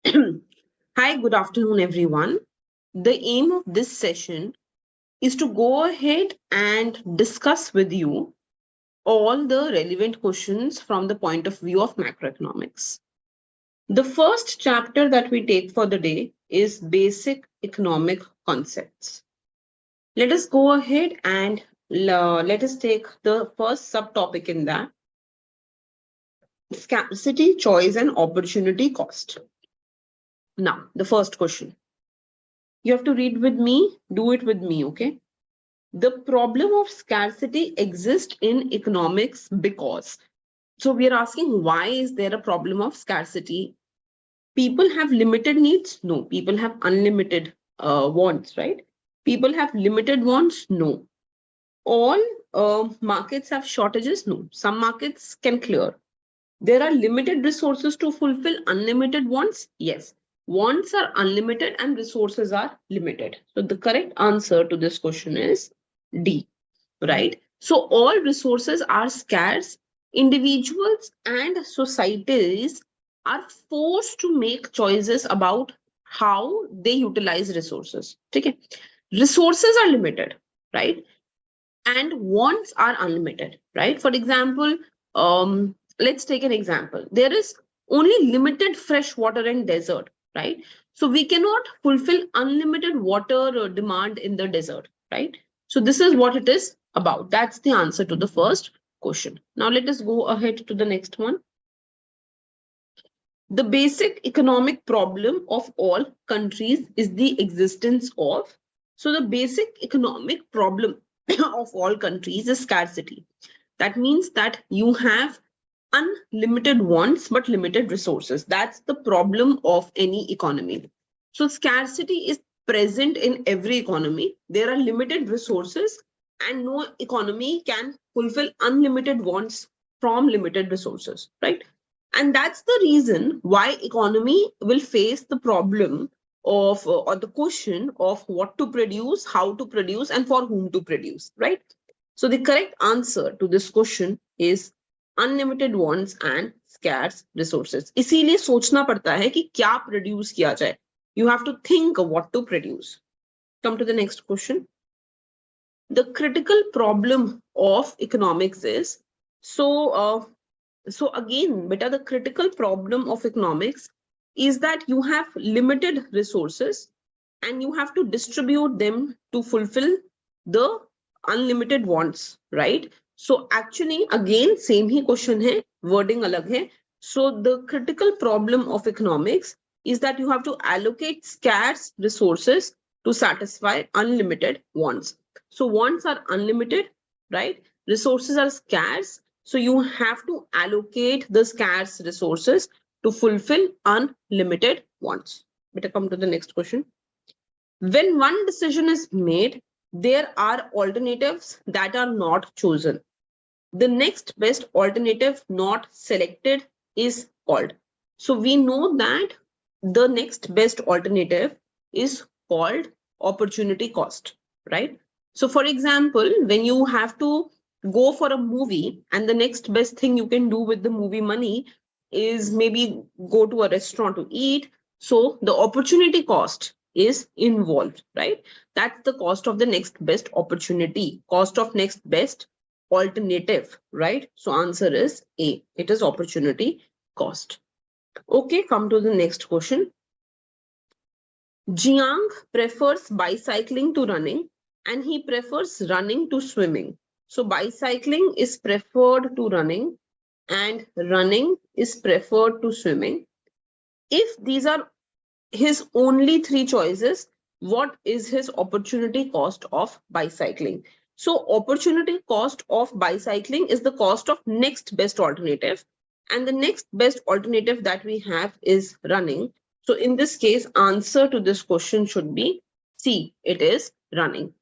Hi, good afternoon, everyone. The aim of this session is to go ahead and discuss with you all the relevant questions from the point of view of macroeconomics. The first chapter that we take for the day is basic economic concepts. Let us go ahead and let us take the first subtopic in that: scarcity, choice, and opportunity cost. Now, the first question. You have to read with me, do it with me, okay? The problem of scarcity exists in economics because, so we are asking, why is there a problem of scarcity? People have limited needs? No. People have unlimited wants, right? People have limited wants? No. All markets have shortages? No. Some markets can clear. There are limited resources to fulfill unlimited wants? Yes. Wants are unlimited and resources are limited. So the correct answer to this question is D, right? So all resources are scarce. Individuals and societies are forced to make choices about how they utilize resources. Okay? Resources are limited, right? And wants are unlimited, right? For example, let's take an example. There is only limited fresh water in desert, right? So we cannot fulfill unlimited water demand in the desert, right? So this is what it is about. That's the answer to the first question. Now let us go ahead to the next one. The basic economic problem of all countries is the existence of. So the basic economic problem of all countries is scarcity. That means that you have unlimited wants but limited resources. That's the problem of any economy. So scarcity is present in every economy. There are limited resources and no economy can fulfill unlimited wants from limited resources, right? And that's the reason why economy will face the problem of or the question of what to produce, how to produce, and for whom to produce, right? So the correct answer to this question is unlimited wants and scarce resources. इसीलिए सोचना पड़ता है कि क्या produce किया जाए. You have to think of what to produce. Come to the next question. The critical problem of economics is, so again, beta, the critical problem of economics is that you have limited resources and you have to distribute them to fulfill the unlimited wants, right? So actually, again, same he question है, wording अलग है. So the critical problem of economics is that you have to allocate scarce resources to satisfy unlimited wants. So wants are unlimited, right? Resources are scarce. So you have to allocate the scarce resources to fulfill unlimited wants. Better come to the next question. When one decision is made, there are alternatives that are not chosen. The next best alternative not selected is called. So we know that the next best alternative is called opportunity cost, right? So for example, when you have to go for a movie and the next best thing you can do with the movie money is maybe go to a restaurant to eat. So the opportunity cost is involved, right? That's the cost of the next best opportunity, cost of next best alternative, right? So answer is A. It is opportunity cost. Okay, come to the next question. Jiang prefers bicycling to running and he prefers running to swimming. So bicycling is preferred to running and running is preferred to swimming. If these are his only three choices, what is his opportunity cost of bicycling? So opportunity cost of bicycling is the cost of next best alternative. And the next best alternative that we have is running. So in this case, answer to this question should be C. It is running.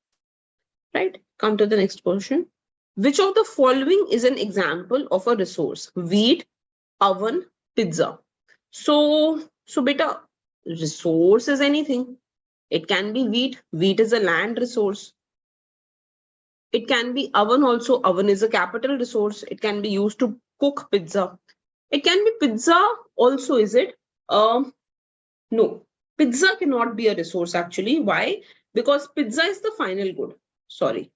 Right? Come to the next question. Which of the following is an example of a resource? Wheat, oven, pizza. So beta, resource is anything. It can be wheat. Wheat is a land resource. It can be oven also. Oven is a capital resource. It can be used to cook pizza. It can be pizza also, is it? No, pizza cannot be a resource actually. Why? Because pizza is the final good. Sorry,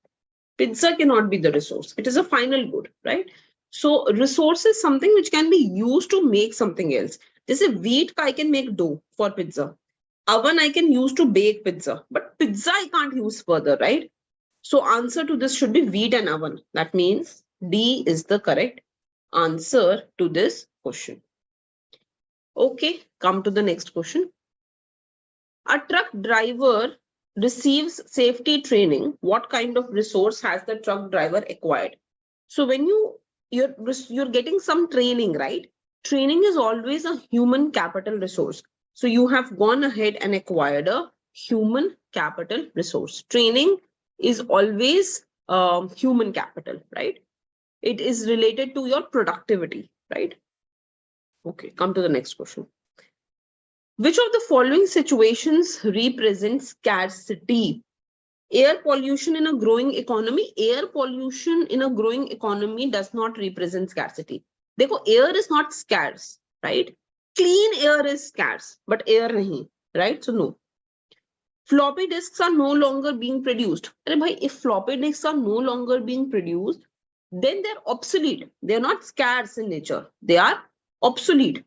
pizza cannot be the resource. It is a final good, right? So resource is something which can be used to make something else. This is wheat, I can make dough for pizza. Oven I can use to bake pizza, but pizza I can't use further, right? So answer to this should be wheat and oven. That means D is the correct answer to this question. Okay, come to the next question. A truck driver receives safety training. What kind of resource has the truck driver acquired? So when you're getting some training, right? Training is always a human capital resource. So you have gone ahead and acquired a human capital resource. Training is always human capital, right? It is related to your productivity, right? Okay, come to the next question. Which of the following situations represents scarcity? Air pollution in a growing economy. Air pollution in a growing economy does not represent scarcity. देखो, air is not scarce, right? Clean air is scarce, but air nahi, right? So no. Floppy disks are no longer being produced. If floppy disks are no longer being produced, then they're obsolete. They're not scarce in nature. They are obsolete.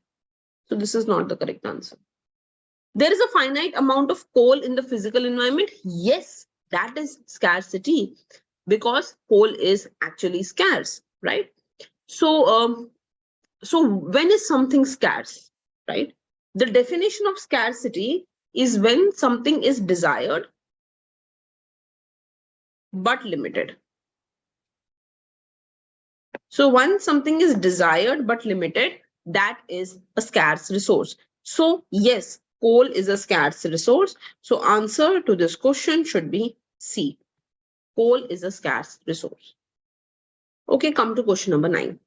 So this is not the correct answer. There is a finite amount of coal in the physical environment. Yes, that is scarcity because coal is actually scarce, right? So, so when is something scarce, right? The definition of scarcity is when something is desired but limited. So once something is desired but limited, that is a scarce resource. So yes, coal is a scarce resource. So answer to this question should be C. Coal is a scarce resource. Okay, come to question number 9.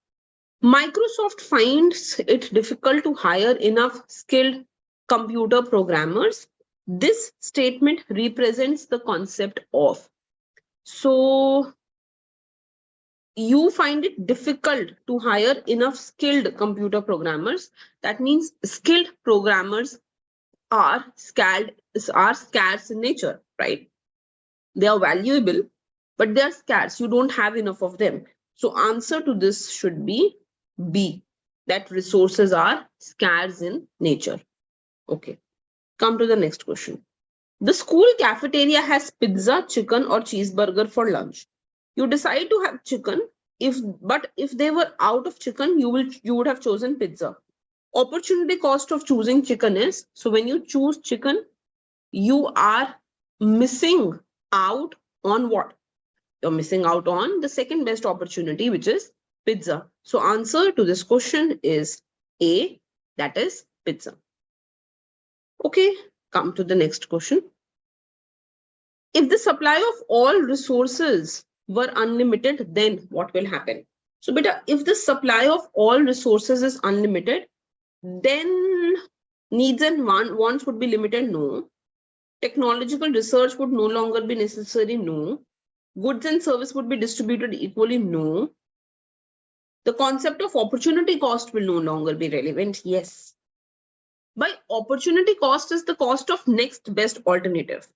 Microsoft finds it difficult to hire enough skilled computer programmers. This statement represents the concept of. So you find it difficult to hire enough skilled computer programmers. That means skilled programmers are scarce in nature, right? They are valuable, but they are scarce. You don't have enough of them. So answer to this should be B, that resources are scarce in nature. Okay, come to the next question. The school cafeteria has pizza, chicken, or cheeseburger for lunch. You decide to have chicken, but if they were out of chicken, you would have chosen pizza. Opportunity cost of choosing chicken is, so when you choose chicken, you are missing out on what? You're missing out on the second best opportunity, which is pizza. So answer to this question is A, that is pizza. Okay, come to the next question. If the supply of all resources were unlimited, then what will happen? So beta, if the supply of all resources is unlimited, then needs and wants would be limited? No. Technological research would no longer be necessary? No. Goods and service would be distributed equally? No. The concept of opportunity cost will no longer be relevant? Yes. By opportunity cost is the cost of next best alternative.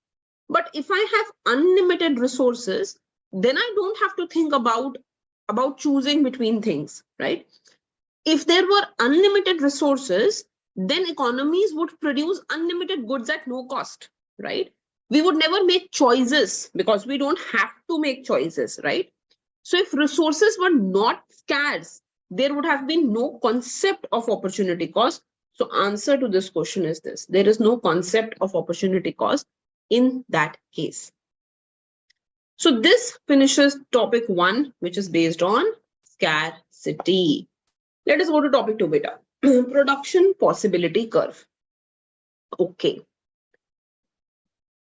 But if I have unlimited resources, then I don't have to think about choosing between things, right? If there were unlimited resources, then economies would produce unlimited goods at no cost, right? We would never make choices because we don't have to make choices, right? So if resources were not scarce, there would have been no concept of opportunity cost. So answer to this question is this. There is no concept of opportunity cost in that case. So this finishes topic 1, which is based on scarcity. Let us go to topic 2, beta. Production possibility curve. Okay.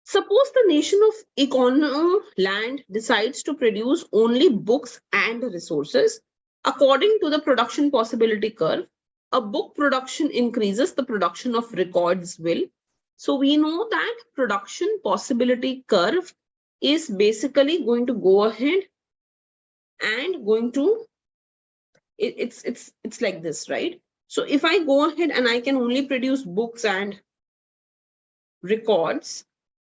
Suppose the nation of econo land decides to produce only books and resources. According to the production possibility curve, a book production increases, the production of records will. So we know that production possibility curve is basically going to go ahead and going to, it's like this, right? So if I go ahead and I can only produce books and records,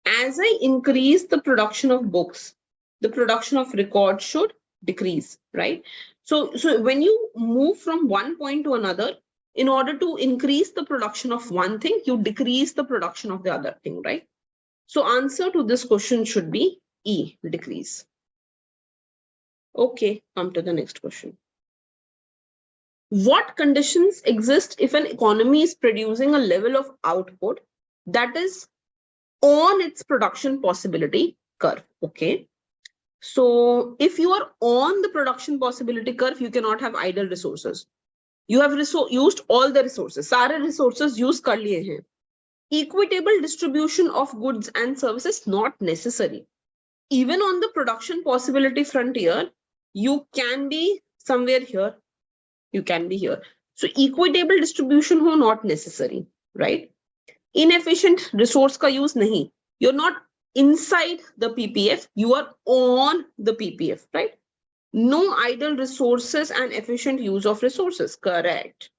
as I increase the production of books, the production of records should decrease, right? So when you move from one point to another, in order to increase the production of one thing, you decrease the production of the other thing, right? So answer to this question should be E, decrease. Okay, come to the next question. What conditions exist if an economy is producing a level of output that is on its production possibility curve? Okay. So if you are on the production possibility curve, you cannot have idle resources. You have used all the resources. सारे resources use कर लिए हैं. Equitable distribution of goods and services not necessary. Even on the production possibility frontier, you can be somewhere here. You can be here. So equitable distribution ho not necessary, right? Inefficient resource ka use nahi. You're not inside the PPF, you are on the PPF, right? No idle resources and efficient use of resources, correct.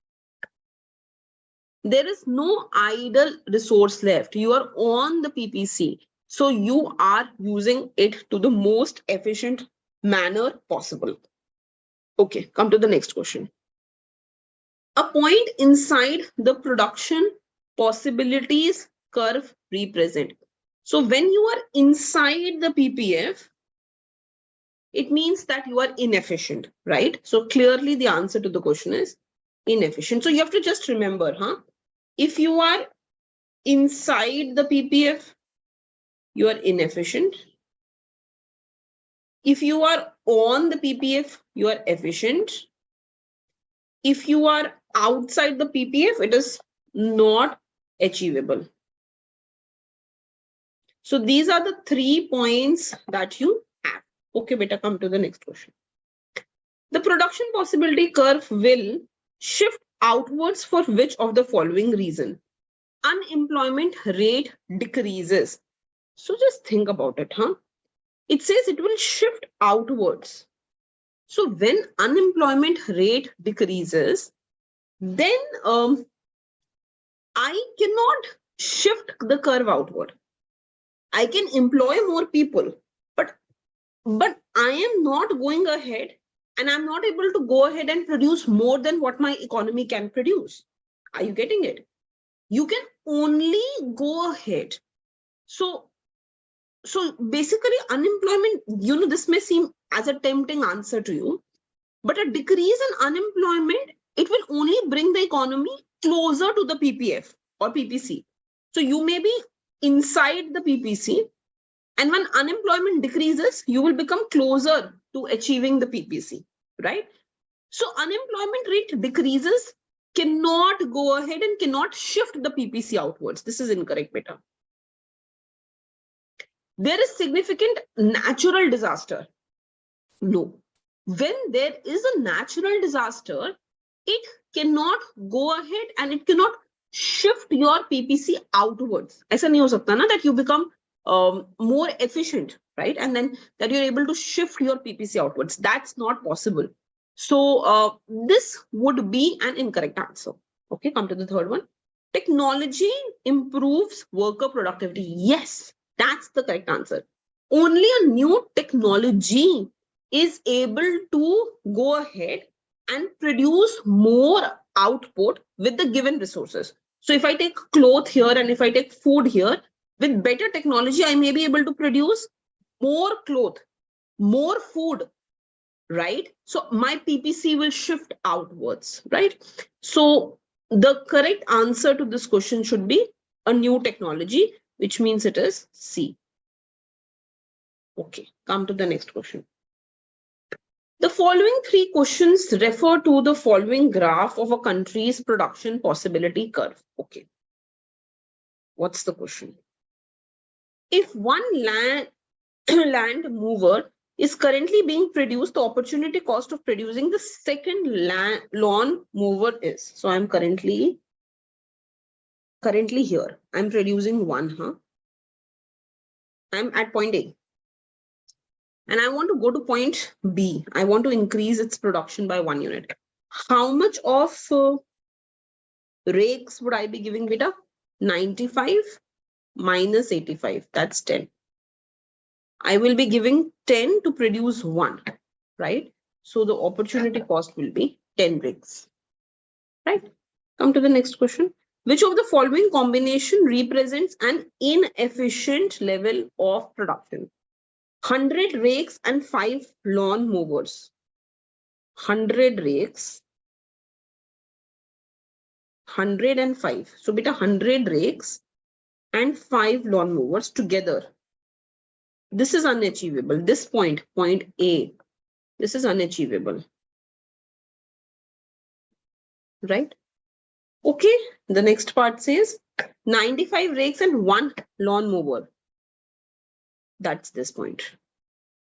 There is no idle resource left. You are on the PPC. So you are using it to the most efficient manner possible. Okay, come to the next question. A point inside the production possibilities curve represent. So when you are inside the PPF, it means that you are inefficient, right? So clearly the answer to the question is inefficient. So you have to just remember, if you are inside the PPF, you are inefficient. If you are on the PPF, you are efficient. If you are outside the PPF, it is not achievable. So these are the 3 points that you have. Okay, beta, come to the next question. The production possibility curve will shift outwards for which of the following reason? Unemployment rate decreases. So just think about it, It says it will shift outwards. So when unemployment rate decreases, then I cannot shift the curve outward. I can employ more people, but I am not going ahead and I'm not able to go ahead and produce more than what my economy can produce. Are you getting it? You can only go ahead. So basically unemployment, this may seem as a tempting answer to you, but a decrease in unemployment, it will only bring the economy closer to the PPF or PPC. So you may be inside the PPC, and when unemployment decreases, you will become closer to achieving the PPC, right? So unemployment rate decreases cannot go ahead and cannot shift the PPC outwards. This is incorrect, beta. There is significant natural disaster. No. When there is a natural disaster, it cannot go ahead and it cannot shift your PPC outwards. ऐसा नहीं हो सकता ना that you become more efficient, right? And then that you're able to shift your PPC outwards. That's not possible. So this would be an incorrect answer. Okay, come to the third one. Technology improves worker productivity. Yes, that's the correct answer. Only a new technology is able to go ahead and produce more output with the given resources. So if I take cloth here and if I take food here, with better technology, I may be able to produce more cloth, more food, right? So my PPC will shift outwards, right? So the correct answer to this question should be a new technology, which means it is C. Okay, come to the next question. The following 3 questions refer to the following graph of a country's production possibility curve. Okay. What's the question? If one land mover is currently being produced, the opportunity cost of producing the second lawn mover is. So I'm currently here. I'm producing one, I'm at point A. And I want to go to point B. I want to increase its production by 1 unit. How much of rakes would I be giving, beta? 95. minus 85, that's 10. I will be giving 10 to produce 1, right? So the opportunity cost will be 10 bricks, right? Come to the next question. Which of the following combination represents an inefficient level of production? 100 rakes and 5 lawn mowers. 100 rakes, 105. So beta 100 rakes and 5 lawn mowers together. This is unachievable. This point A, this is unachievable, right? Okay, the next part says 95 rakes and 1 lawn mower. That's this point.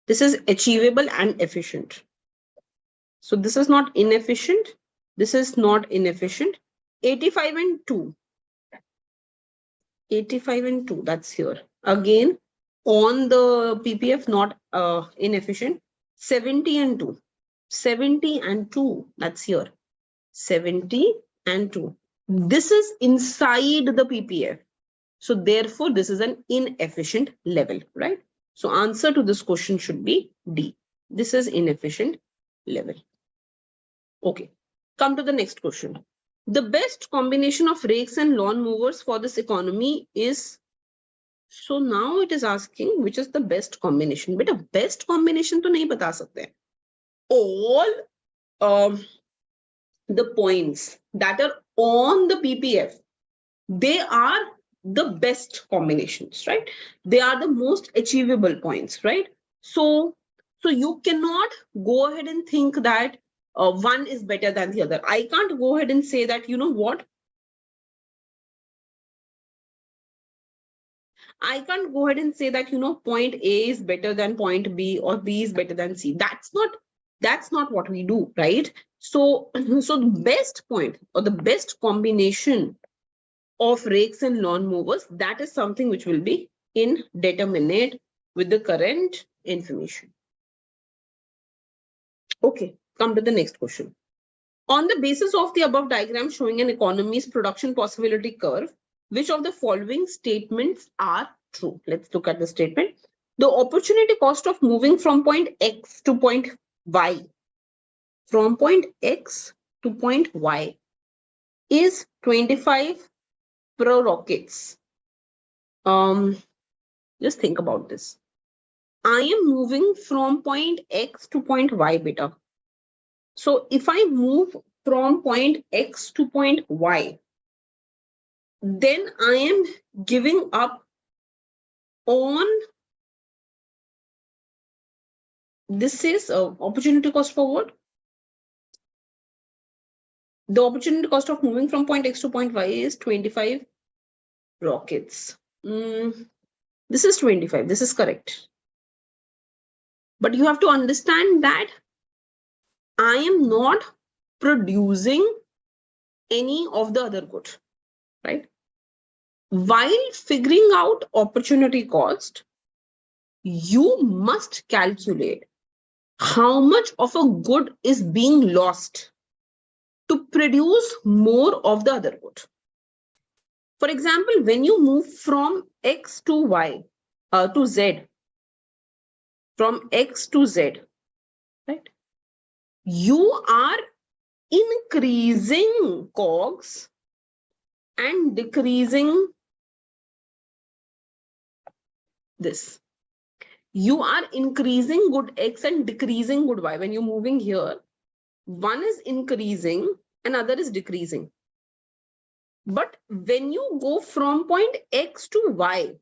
This is achievable and efficient. So this is not inefficient. This is not inefficient. 85 and 2. 85 and 2, that's here. Again, on the PPF, not inefficient. 70 and 2. 70 and 2, that's here. 70 and 2. This is inside the PPF. So therefore, this is an inefficient level, right? So answer to this question should be D. This is inefficient level. Okay, come to the next question. The best combination of rakes and lawn mowers for this economy is, so now it is asking which is the best combination. But a best combination to nahi bata sakte. All the points that are on the PPF, they are the best combinations, right? They are the most achievable points, right? So you cannot go ahead and think that one is better than the other. I can't go ahead and say that, you know what? I can't go ahead and say that, you know, point A is better than point B or B is better than C. That's not what we do, right? So the best point or the best combination of rakes and lawn mowers, that is something which will be indeterminate with the current information. Okay, come to the next question. On the basis of the above diagram showing an economy's production possibility curve, which of the following statements are true? Let's look at the statement. The opportunity cost of moving from point X to point Y, from point X to point Y, is 25 per rockets. Just think about this. I am moving from point X to point Y, beta. So if I move from point X to point Y, then I am giving up on, this is opportunity cost for what? The opportunity cost of moving from point X to point Y is 25 rockets. This is 25, this is correct. But you have to understand that I am not producing any of the other good, right? While figuring out opportunity cost, you must calculate how much of a good is being lost to produce more of the other good. For example, when you move from X to Y, to Z, from X to Z, right? You are increasing COGS and decreasing this. You are increasing good X and decreasing good Y. When you're moving here, one is increasing, another is decreasing. But when you go from point X to Y,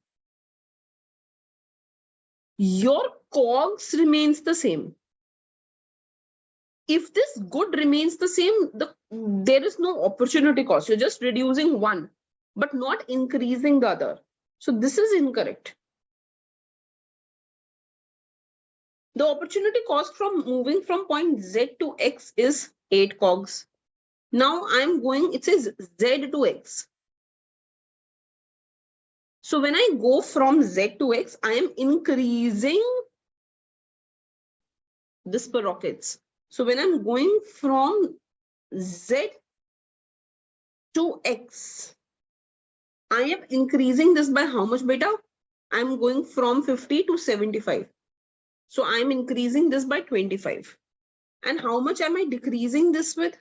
your COGS remains the same. If this good remains the same, there is no opportunity cost. You're just reducing one, but not increasing the other. So this is incorrect. The opportunity cost from moving from point Z to X is 8 COGS. Now I'm going, it says Z to X. So when I go from Z to X, I am increasing this per rockets. So when I'm going from Z to X, I am increasing this by how much beta? I'm going from 50 to 75. So I'm increasing this by 25. And how much am I decreasing this with?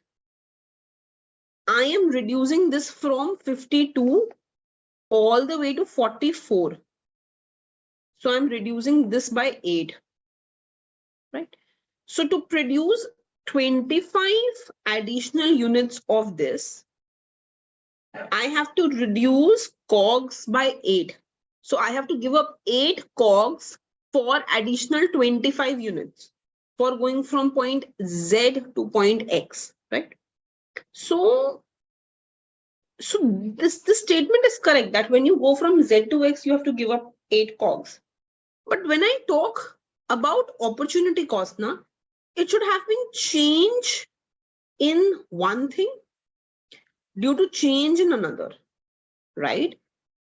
I am reducing this from 52 all the way to 44. So I'm reducing this by 8. Right? So to produce 25 additional units of this, I have to reduce cogs by 8. So I have to give up 8 cogs for additional 25 units for going from point Z to point X, right? So this statement is correct that when you go from Z to X, you have to give up 8 cogs. But when I talk about opportunity cost, now, it should have been change in one thing due to change in another, right?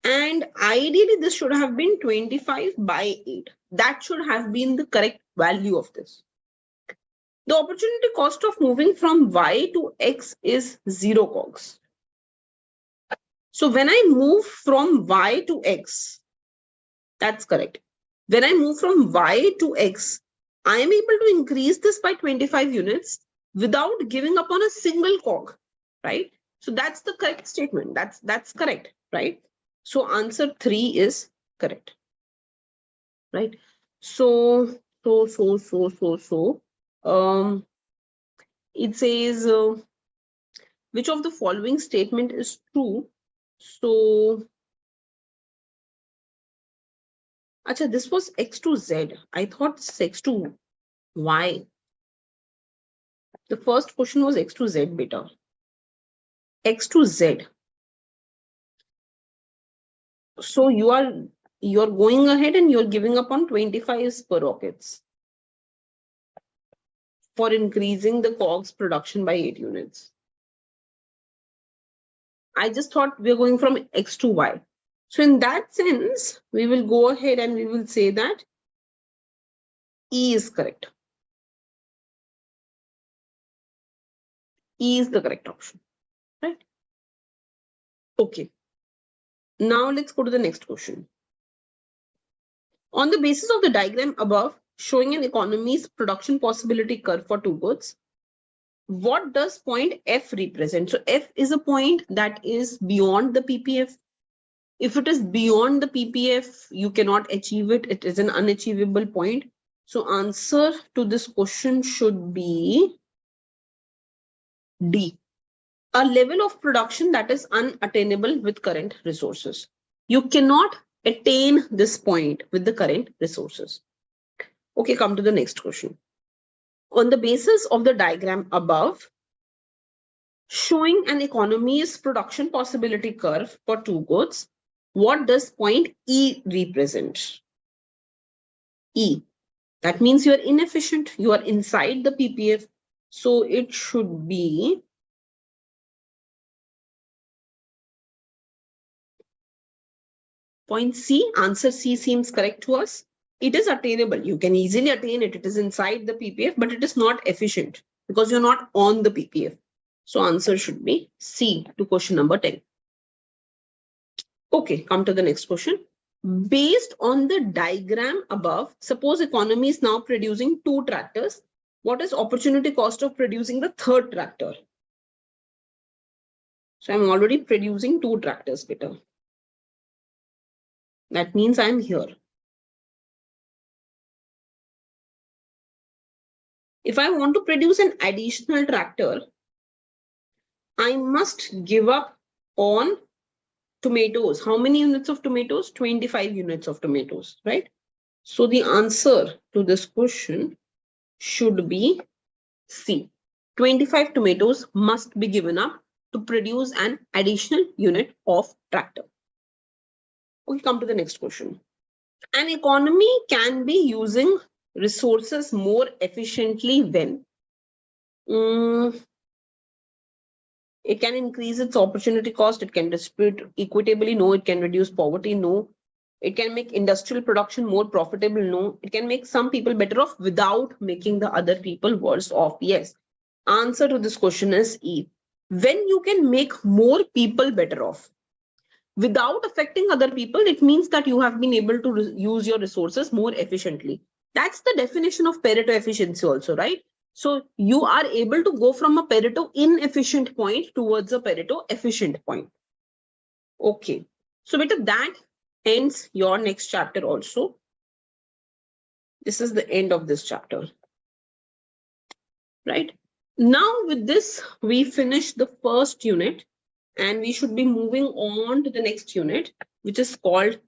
And ideally, this should have been 25 by 8. That should have been the correct value of this. The opportunity cost of moving from Y to X is 0 cogs. So when I move from Y to X, that's correct. When I move from Y to X, I am able to increase this by 25 units without giving up on a single cog, right? So that's the correct statement. That's correct, right? So answer 3 is correct, right? So it says which of the following statement is true? So acha, this was X to Z. I thought it's X to Y. The first question was X to Z beta. X to Z. So you're going ahead and you're giving up on 25 sprockets for increasing the cogs production by 8 units. I just thought we're going from X to Y. So in that sense, we will go ahead and we will say that E is correct. E is the correct option, right? Okay. Now let's go to the next question. On the basis of the diagram above, showing an economy's production possibility curve for two goods, what does point F represent? So F is a point that is beyond the PPF. If it is beyond the PPF, you cannot achieve it. It is an unachievable point. So answer to this question should be D. A level of production that is unattainable with current resources. You cannot attain this point with the current resources. Okay, come to the next question. On the basis of the diagram above, showing an economy's production possibility curve for two goods, what does point E represent? E. That means you are inefficient. You are inside the PPF. So it should be point C. Answer C seems correct to us. It is attainable. You can easily attain it. It is inside the PPF, but it is not efficient because you're not on the PPF. So answer should be C to question number 10. Okay, come to the next question. Based on the diagram above, suppose economy is now producing 2 tractors. What is opportunity cost of producing the 3rd tractor? So I'm already producing 2 tractors better. That means I'm here. If I want to produce an additional tractor, I must give up on tomatoes. How many units of tomatoes? 25 units of tomatoes, right? So the answer to this question should be C. 25 tomatoes must be given up to produce an additional unit of tractor. Okay, come to the next question. An economy can be using resources more efficiently when it can increase its opportunity cost, it can distribute equitably, no, it can reduce poverty, no, it can make industrial production more profitable, no, it can make some people better off without making the other people worse off, yes. Answer to this question is E. When you can make more people better off, without affecting other people, it means that you have been able to use your resources more efficiently. That's the definition of Pareto efficiency also, right? So you are able to go from a Pareto inefficient point towards a Pareto efficient point. Okay. So beta, that ends your next chapter also. This is the end of this chapter. Right? Now with this, we finish the first unit and we should be moving on to the next unit, which is called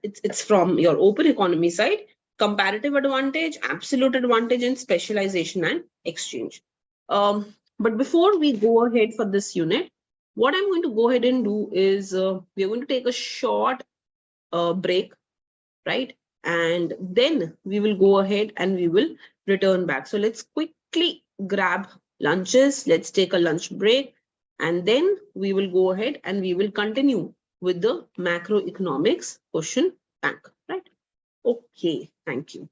it's from your open economy side, comparative advantage, absolute advantage, and specialization and exchange. But before we go ahead for this unit, what I'm going to go ahead and do is we're going to take a short break, right? And then we will go ahead and we will return back. So let's quickly grab lunches. Let's take a lunch break. And then we will go ahead and we will continue with the macroeconomics question bank, right? Okay, thank you.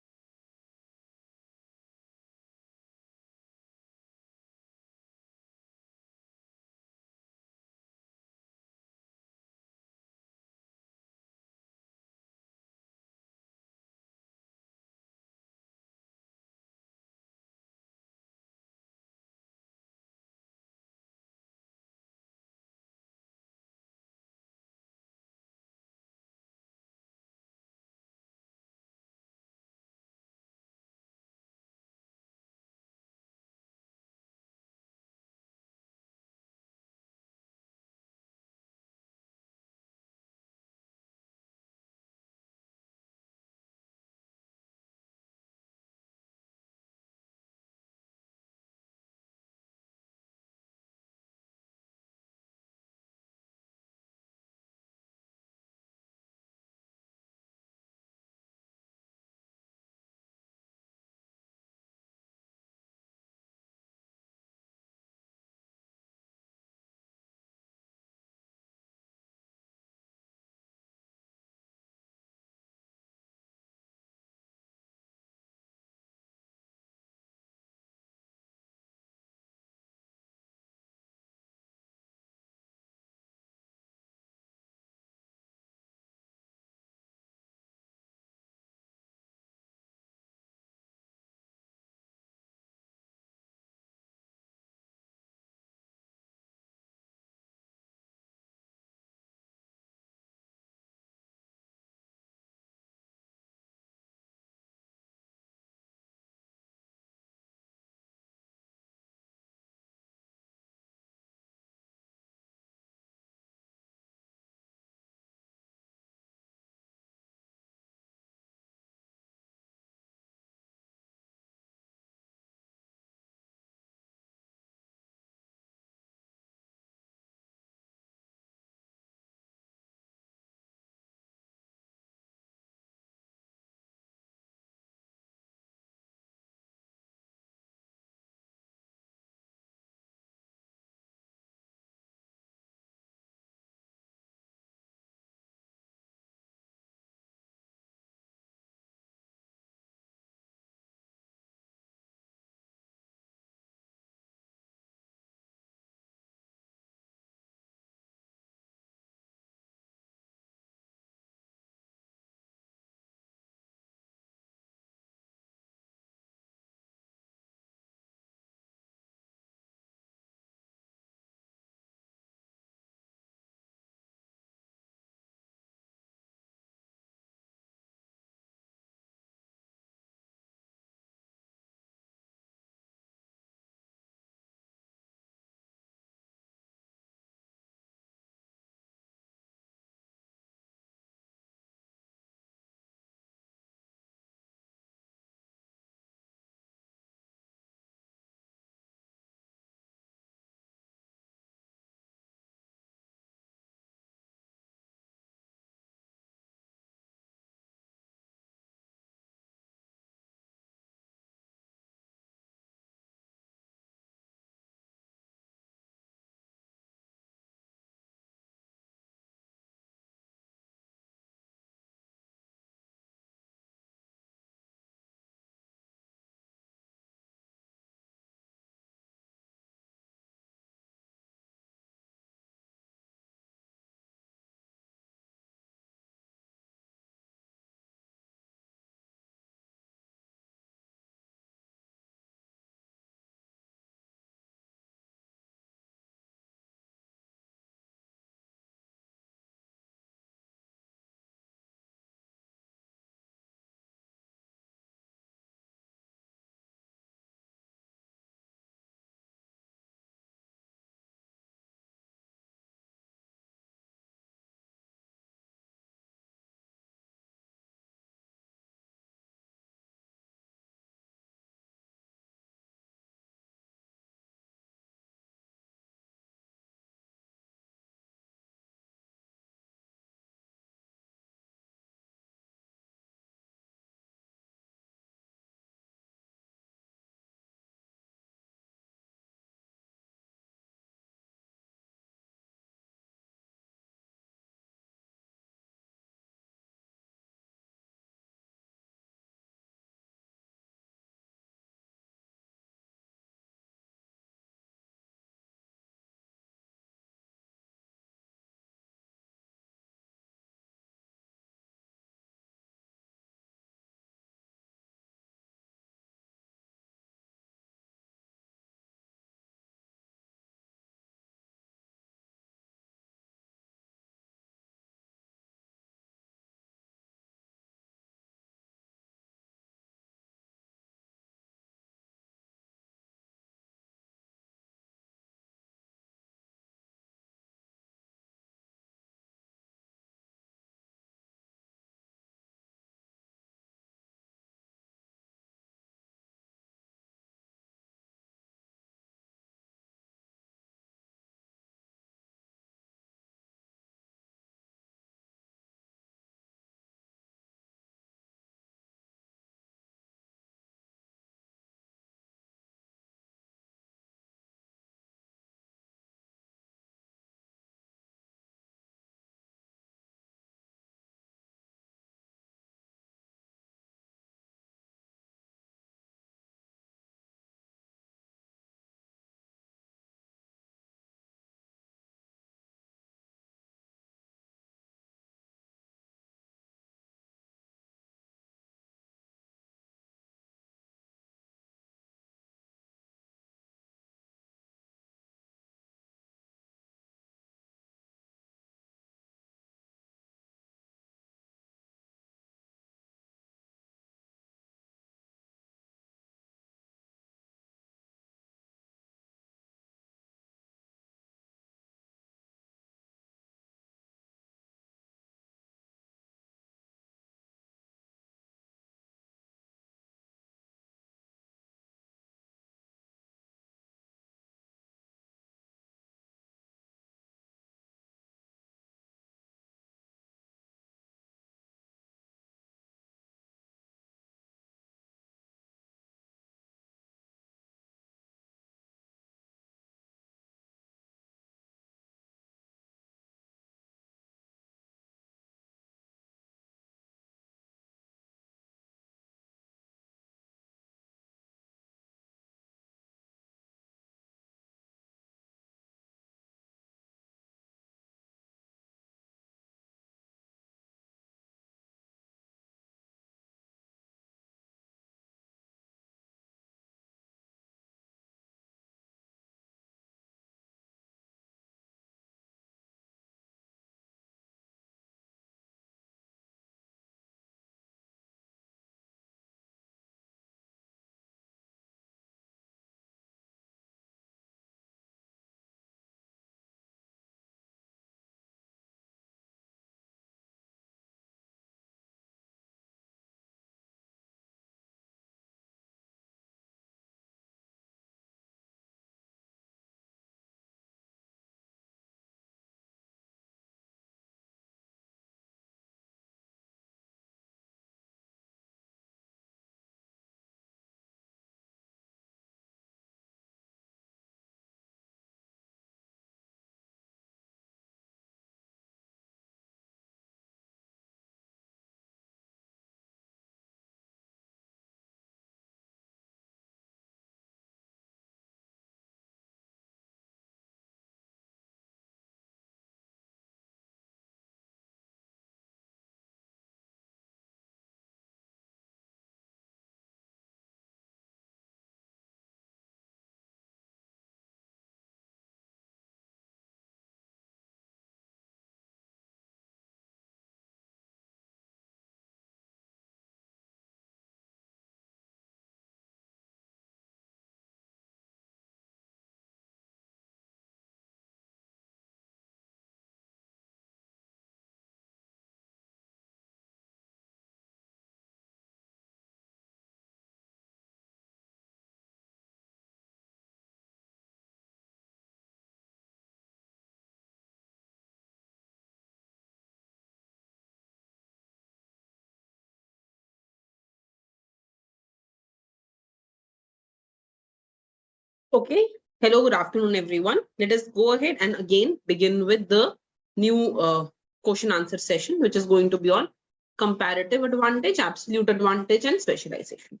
Okay. Hello, good afternoon, everyone. Let us go ahead and again begin with the new question answer session, which is going to be on comparative advantage, absolute advantage, and specialization.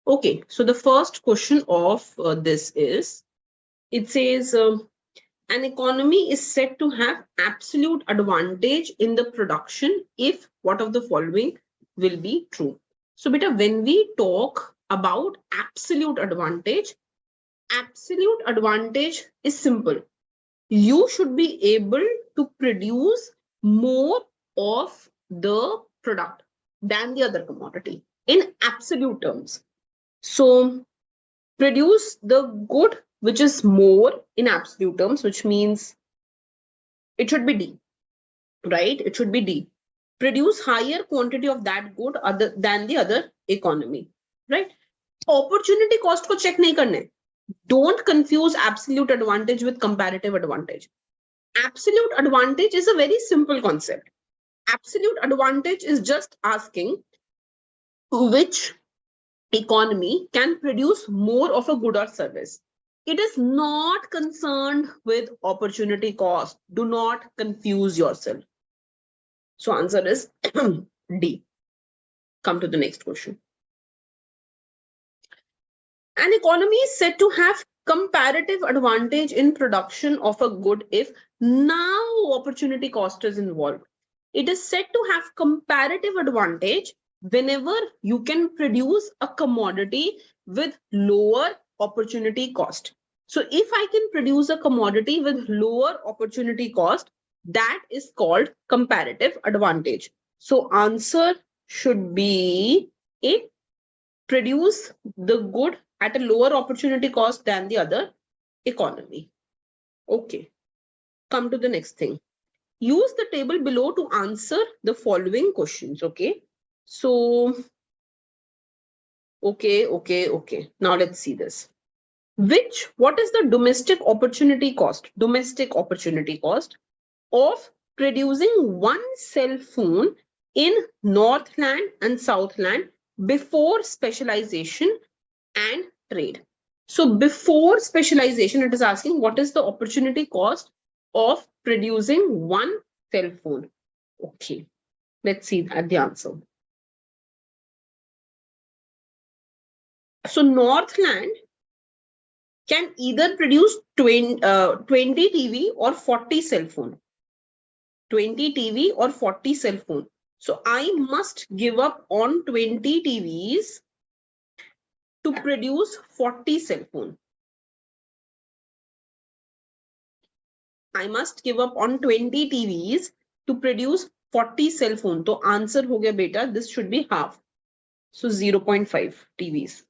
Okay, so the first question of this is, it says, an economy is said to have absolute advantage in the production if what of the following will be true. So, beta, when we talk about absolute advantage is simple. You should be able to produce more of the product than the other commodity in absolute terms. So, produce the good which is more in absolute terms, which means it should be D, right? It should be D. Produce higher quantity of that good other than the other economy, right? Opportunity cost ko check nahi karne. Don't confuse absolute advantage with comparative advantage. Absolute advantage is a very simple concept. Absolute advantage is just asking which economy can produce more of a good or service. It is not concerned with opportunity cost. Do not confuse yourself. So answer is D. Come to the next question. An economy is said to have comparative advantage in production of a good if now opportunity cost is involved. It is said to have comparative advantage whenever you can produce a commodity with lower opportunity cost. So if I can produce a commodity with lower opportunity cost, that is called comparative advantage. So answer should be A. Produce the good at a lower opportunity cost than the other economy. Okay, come to the next thing. Use the table below to answer the following questions. Okay, so okay. Now let's see this. What is the domestic opportunity cost? Domestic opportunity cost of producing one cell phone in Northland and Southland before specialization and trade. So before specialization, it is asking what is the opportunity cost of producing one cell phone. Okay, let's see at the answer. So Northland can either produce 20 TV or 40 cell phone. 20 TV or 40 cell phone. So I must give up on 20 TVs to produce 40 cell phone. I must give up on 20 TVs to produce 40 cell phone. So answer ho gaya beta, this should be half. So 0.5 TVs.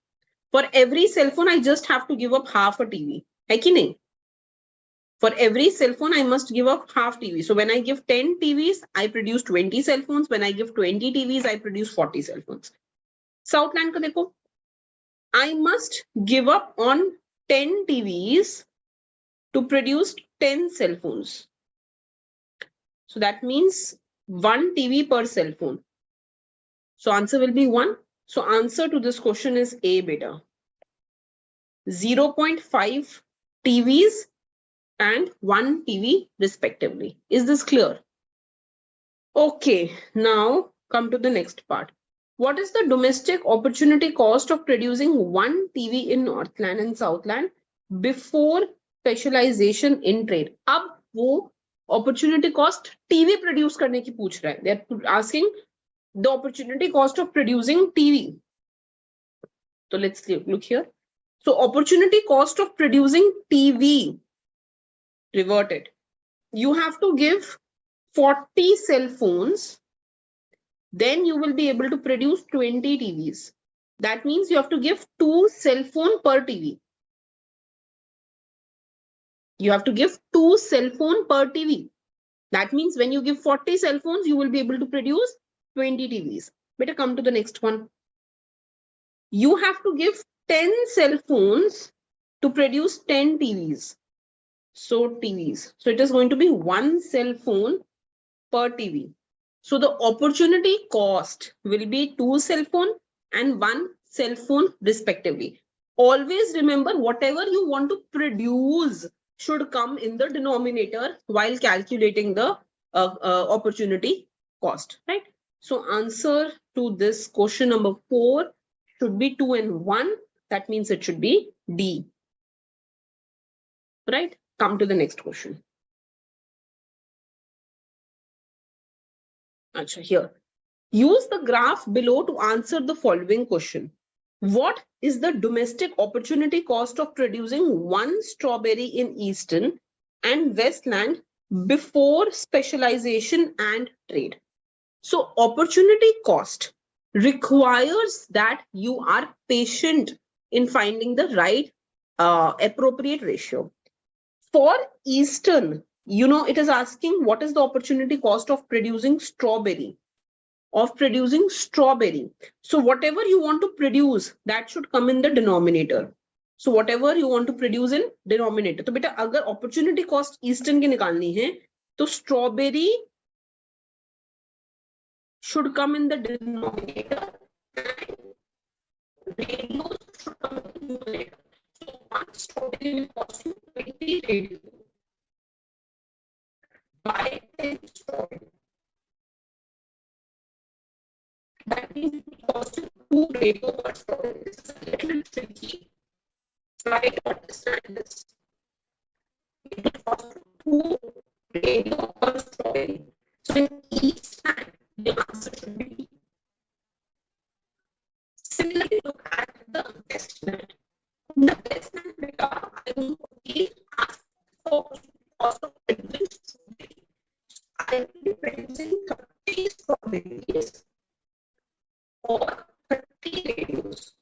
For every cell phone, I just have to give up half a TV. Hai ki nahi? For every cell phone, I must give up half TV. So when I give 10 TVs, I produce 20 cell phones. When I give 20 TVs, I produce 40 cell phones. Southland ka dekho. I must give up on 10 TVs to produce 10 cell phones. So that means 1 TV per cell phone. So answer will be 1. So answer to this question is A beta. 0.5 TVs and 1 TV respectively. Is this clear? Okay, now come to the next part. What is the domestic opportunity cost of producing 1 TV in Northland and Southland before specialization in trade? अब वो opportunity cost TV produce करने की पूछ रहा है. They are asking the opportunity cost of producing TV. So let's look here. So opportunity cost of producing TV, reverted. You have to give 40 cell phones, then you will be able to produce 20 TVs. That means you have to give 2 cell phone per TV. You have to give 2 cell phone per TV. That means when you give 40 cell phones, you will be able to produce 20 TVs. Better come to the next one. You have to give 10 cell phones to produce 10 TVs. So TVs. So it is going to be 1 cell phone per TV. So the opportunity cost will be 2 cell phone and 1 cell phone respectively. Always remember, whatever you want to produce should come in the denominator while calculating the opportunity cost, right? So answer to this question number 4 should be 2 and 1. That means it should be D. Right? Come to the next question. Achha, here. Use the graph below to answer the following question. What is the domestic opportunity cost of producing one strawberry in Eastern and Westland before specialization and trade? So opportunity cost requires that you are patient in finding the right appropriate ratio. For Eastern, it is asking what is the opportunity cost of producing strawberry. So whatever you want to produce, that should come in the denominator. So whatever you want to produce in denominator. तो बेटा अगर opportunity cost Eastern की निकालनी है, तो strawberry should come in the denominator and radios should come in the numerator. So one strawberry will cost you 20 radios. Buy 10 strawberry. That means it costs you 2 radios per strawberry. This is a little tricky. Try to understand this. It will cost you 2 radios per strawberry. So in each time, the answer should be B. Similarly, look at the Westland. In the Westland data, I will again ask for cost of producing strawberry. I will be producing 30 strawberries or 30 radios.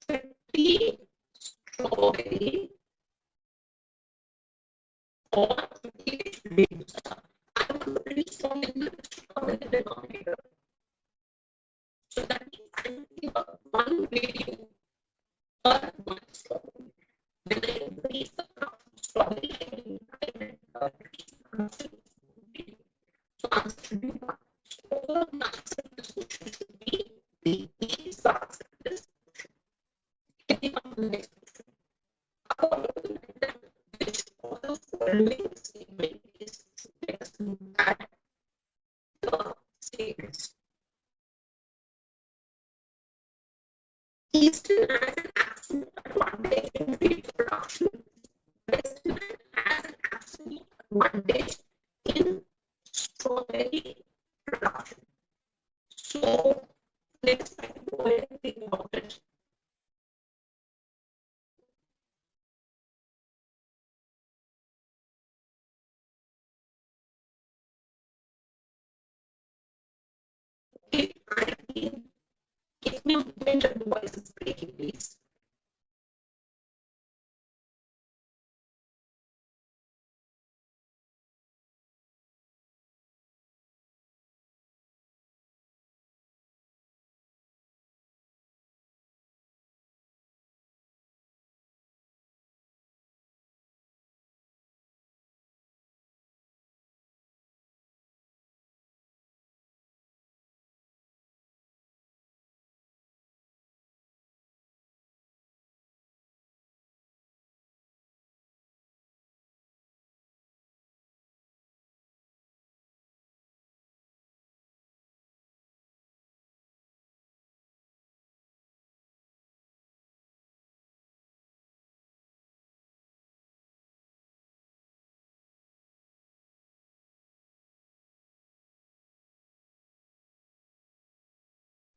30 strawberry or 30 radios. I want to produce strawberry in the denominator. So that means I will give up 1 radio per 1 strawberry. When I increase the strawberry, I will increase the production. So answer should be 1. So the answer to this question should be D. D is the answer to this question. Can we come to the next question? Which of the following statement is best at the statements? Eastern has an absolute advantage in wheat production. Western has an absolute advantage in strawberry production. So let's go ahead and think about it. Okay, give me a moment, the voice is breaking, please.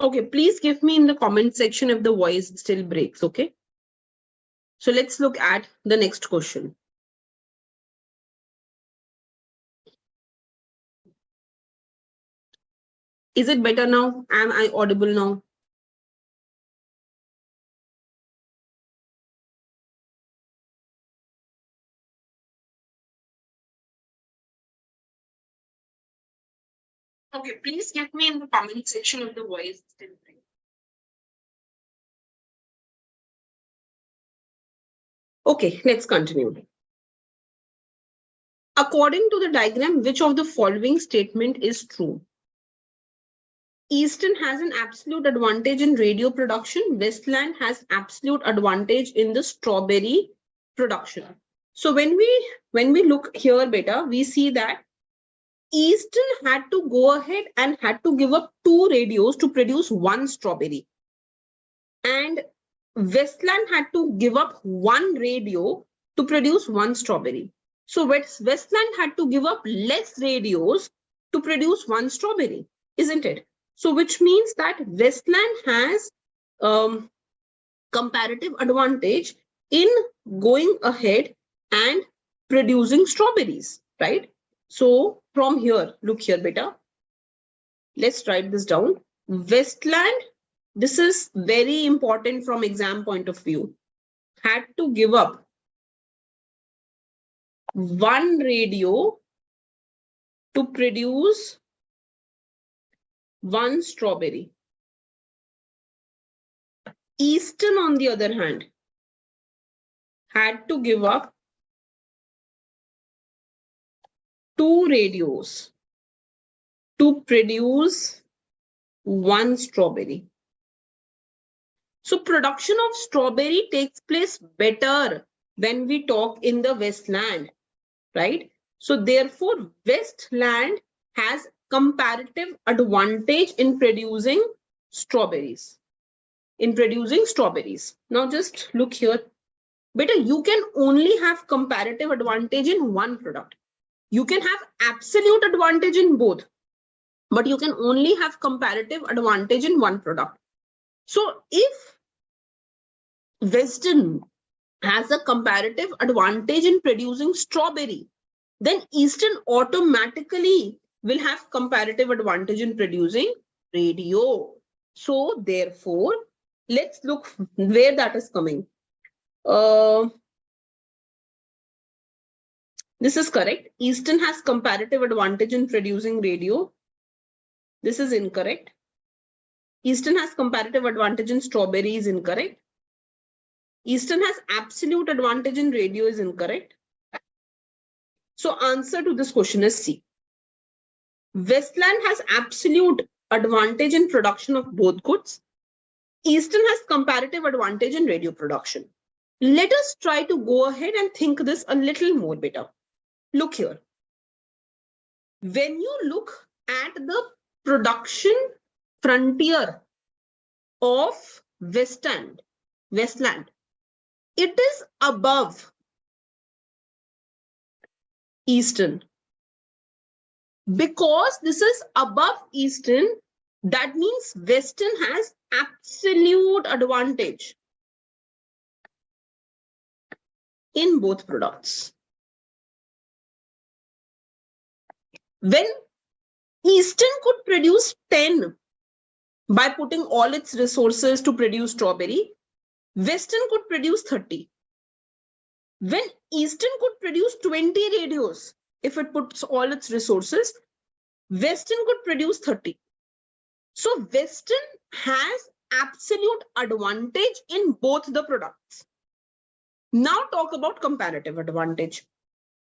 Okay, please give me in the comment section if the voice still breaks, okay? So let's look at the next question. Is it better now? Am I audible now? Okay, please give me in the comment section if the voice still breaks. Okay, let's continue. According to the diagram, which of the following statement is true? Eastern has an absolute advantage in radio production. Westland has absolute advantage in the strawberry production. So when we look here, beta, we see that Eastern had to go ahead and had to give up 2 radios to produce 1 strawberry. And Westland had to give up 1 radio to produce 1 strawberry. So Westland had to give up less radios to produce 1 strawberry, isn't it? So which means that Westland has comparative advantage in going ahead and producing strawberries, right? So from here, look here, beta. Let's write this down. Westland, this is very important from exam point of view, had to give up 1 radio to produce 1 strawberry. Eastern, on the other hand, had to give up 2 radios to produce 1 strawberry. So production of strawberry takes place better when we talk in the Westland, right? So therefore, Westland has comparative advantage in producing strawberries. Now just look here. Beta, you can only have comparative advantage in one product. You can have absolute advantage in both, but you can only have comparative advantage in one product. So if Western has a comparative advantage in producing strawberry, then Eastern automatically will have comparative advantage in producing radio. So therefore, let's look where that is coming. This is correct. Eastern has comparative advantage in producing radio. This is incorrect. Eastern has comparative advantage in strawberry is incorrect. Eastern has absolute advantage in radio is incorrect. So answer to this question is C. Westland has absolute advantage in production of both goods. Eastern has comparative advantage in radio production. Let us try to go ahead and think this a little more better. Look here. When you look at the production frontier of Westland, it is above Eastern. Because this is above Eastern, that means Western has absolute advantage in both products. When Eastern could produce 10 by putting all its resources to produce strawberry, Western could produce 30. When Eastern could produce 20 radios, if it puts all its resources, Western could produce 30. So Western has absolute advantage in both the products. Now talk about comparative advantage.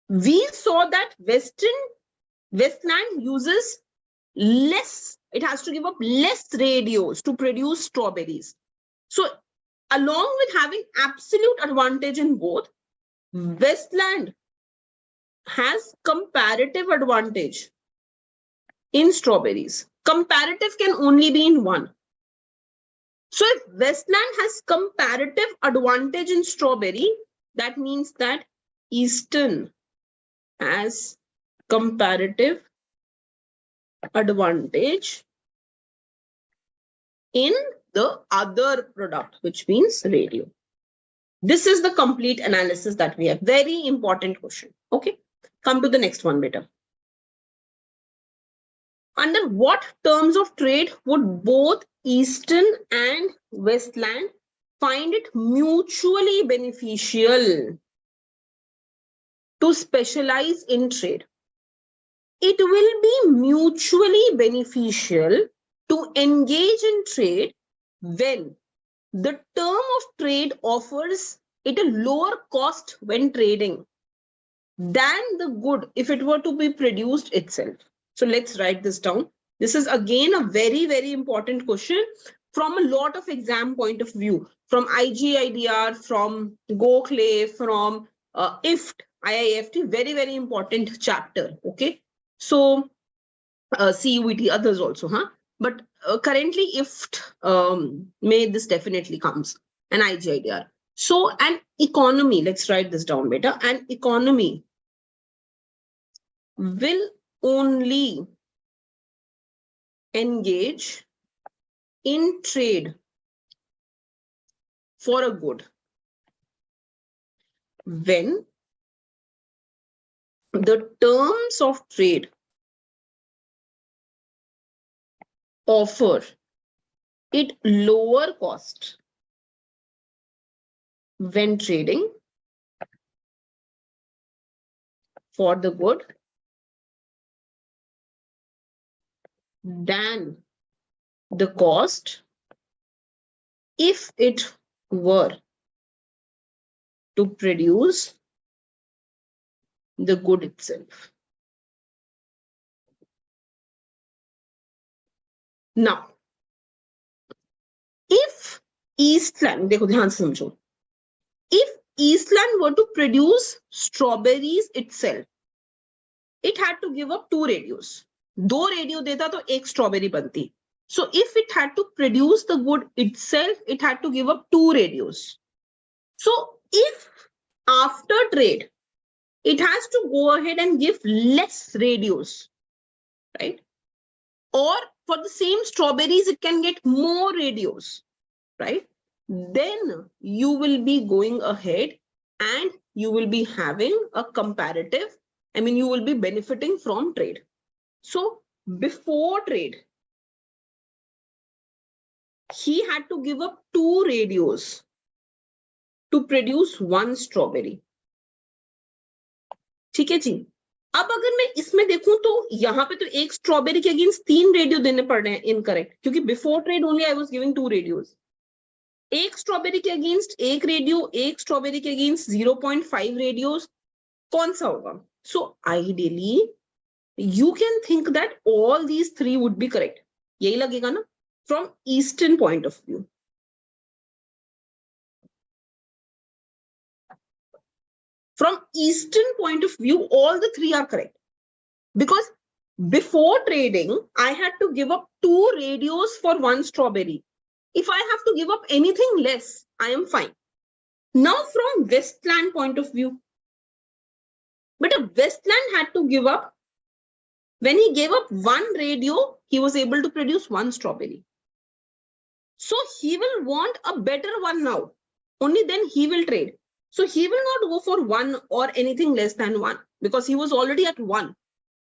We saw that Westland uses less, it has to give up less radios to produce strawberries. So along with having absolute advantage in both, Westland has comparative advantage in strawberries. Comparative can only be in one. So if Westland has comparative advantage in strawberry, that means that Eastern has comparative advantage in the other product, which means radio. This is the complete analysis that we have. Very important question. Okay, come to the next one, beta. Under what terms of trade would both Eastern and Westland find it mutually beneficial to specialize in trade? It will be mutually beneficial to engage in trade when the term of trade offers it a lower cost when trading than the good if it were to be produced itself. So let's write this down. This is again a very, very important question from a lot of exam point of view, from IGIDR, from Gokhale, from Iift, IIFT, very, very important chapter. Okay. So CUET, others also, huh? But currently Iift, may this definitely comes, an IGIDR. So an economy, let's write this down, beta. An economy will only engage in trade for a good when the terms of trade offer it lower cost when trading for the good than the cost if it were to produce the good itself. Now, if Eastland, देखो ध्यान से समझो, if Eastland were to produce strawberries itself, it had to give up 2 radios. 2 radio देता तो 1 strawberry बनती. So if it had to produce the good itself, it had to give up 2 radios. So if after trade, it has to go ahead and give less radios, right? Or for the same strawberries, it can get more radios, right? Then you will be going ahead and you will be having a comparative, I mean, you will be benefiting from trade. So before trade, he had to give up 2 radios to produce 1 strawberry. ठीक है जी. अब अगर मैं इसमें देखूं तो यहाँ पे तो 1 स्ट्रॉबेरी के अगेंस्ट 3 रेडियो देने पड़ रहे हैं इनकरेक्ट, क्योंकि before trade only I was giving 2 radios. 1 strawberry के अगेंस्ट 1 रेडियो, 1 स्ट्रॉबेरी के अगेंस्ट 0.5 रेडियोस, कौन सा होगा? So ideally you can think that all these 3 would be correct. यही लगेगा ना from eastern point of view. From Eastern point of view, all the 3 are correct. Because before trading, I had to give up 2 radios for 1 strawberry. If I have to give up anything less, I am fine. Now from Westland point of view, but a Westland had to give up, when he gave up 1 radio, he was able to produce 1 strawberry. So he will want a better one now. Only then he will trade. So he will not go for 1 or anything less than 1 because he was already at 1.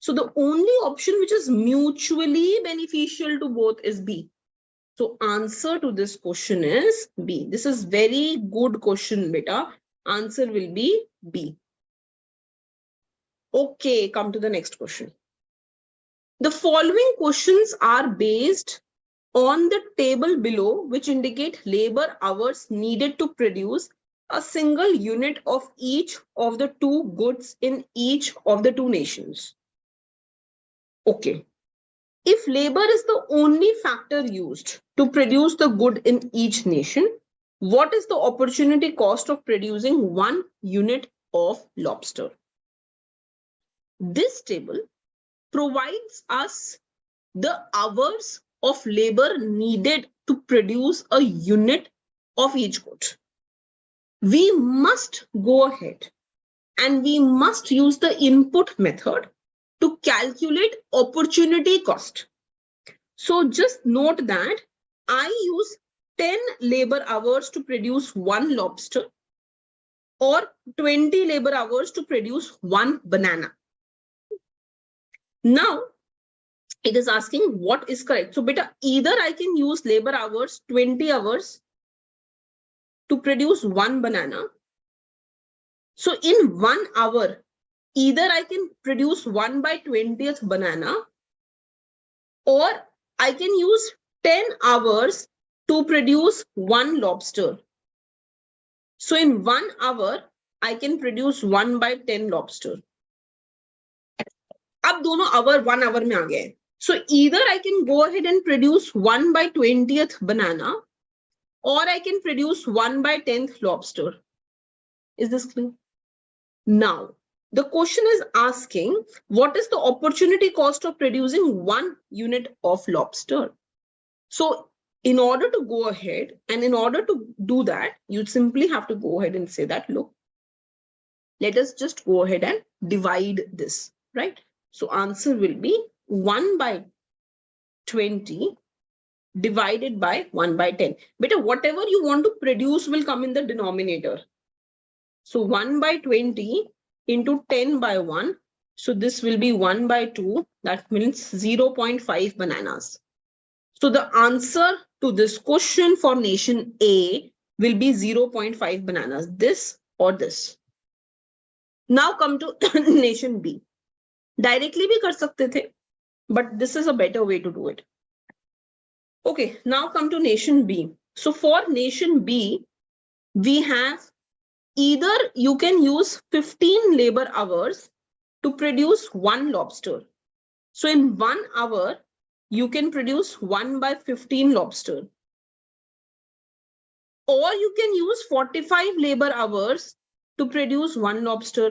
So the only option which is mutually beneficial to both is B. So answer to this question is B. This is very good question, beta. Answer will be B. Okay, come to the next question. The following questions are based on the table below, which indicate labor hours needed to produce a single unit of each of the 2 goods in each of the 2 nations. Okay. If labor is the only factor used to produce the good in each nation, what is the opportunity cost of producing 1 unit of lobster? This table provides us the hours of labor needed to produce a unit of each good. We must go ahead and we must use the input method to calculate opportunity cost. So just note that I use 10 labor hours to produce 1 lobster or 20 labor hours to produce 1 banana. Now it is asking what is correct. So beta, either I can use labor hours 20 hours to produce 1 banana. So in 1 hour, either I can produce 1/20th banana, or I can use 10 hours to produce 1 lobster. So in 1 hour, I can produce 1/10 lobster. अब दोनों hour 1 hour में आ गए. So either I can go ahead and produce 1 by 20th banana, or I can produce 1 by 10th lobster. Is this clear? Now, the question is asking, what is the opportunity cost of producing 1 unit of lobster? So in order to go ahead and in order to do that, you simply have to go ahead and say that, look, let us just go ahead and divide this, right? So answer will be 1 by 20 divided by 1 by 10. But whatever you want to produce will come in the denominator. So 1 by 20 into 10 by 1. So this will be 1 by 2. That means 0.5 bananas. So the answer to this question for nation A will be 0.5 bananas. This or this. Now come to nation B. Directly bhi kar sakte the, but this is a better way to do it. Okay, now come to nation B. So for nation B, we have either you can use 15 labor hours to produce 1 lobster. So in 1 hour, you can produce 1 by 15 lobster. Or you can use 45 labor hours to produce 1 lobster.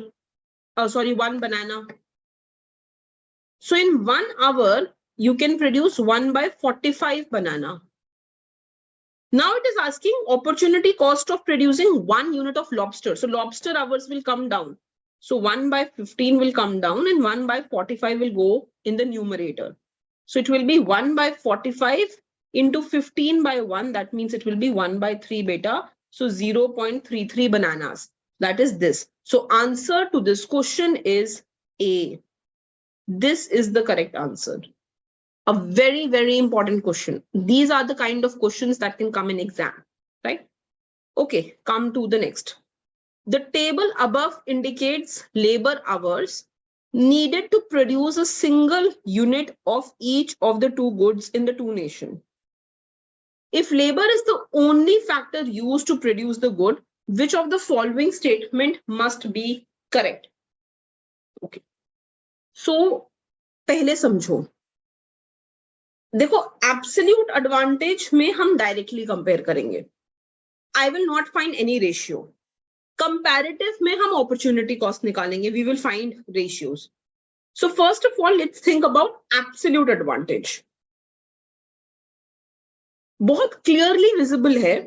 1 banana. So in 1 hour, you can produce 1 by 45 banana. Now it is asking opportunity cost of producing 1 unit of lobster. So lobster hours will come down. So 1 by 15 will come down and 1 by 45 will go in the numerator. So it will be 1 by 45 into 15 by 1. That means it will be 1 by 3 beta. So 0.33 bananas. That is this. So answer to this question is A. This is the correct answer. A very, very important question. These are the kind of questions that can come in exam, right? Okay, come to the next. The table above indicates labor hours needed to produce a single unit of each of the 2 goods in the 2 nations. If labor is the only factor used to produce the good, which of the following statement must be correct? Okay. So, पहले समझो. देखो absolute advantage में हम directly compare करेंगे. I will not find any ratio. Comparative में हम opportunity cost निकालेंगे. We will find ratios. So first of all let's think about absolute advantage. बहुत क्लियरली विजिबल है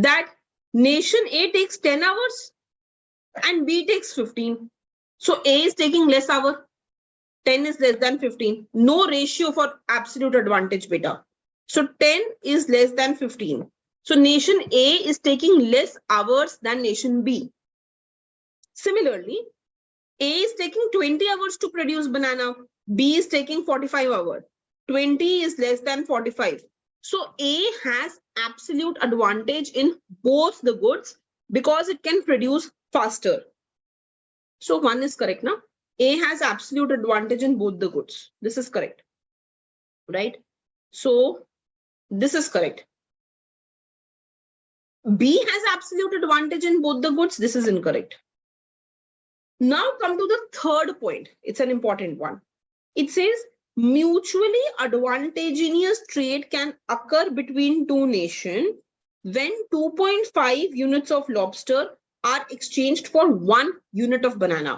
that nation A takes 10 hours and B takes 15. So A is taking less hour. 10 is less than 15. No ratio for absolute advantage, beta. So 10 is less than 15. So nation A is taking less hours than nation B. Similarly, A is taking 20 hours to produce banana. B is taking 45 hours. 20 is less than 45. So A has absolute advantage in both the goods because it can produce faster. So one is correct now. A has absolute advantage in both the goods. This is correct, right? So this is correct. B has absolute advantage in both the goods. This is incorrect. Now come to the third point. It's an important one. It says mutually advantageous trade can occur between 2 nations when 2.5 units of lobster are exchanged for 1 unit of banana.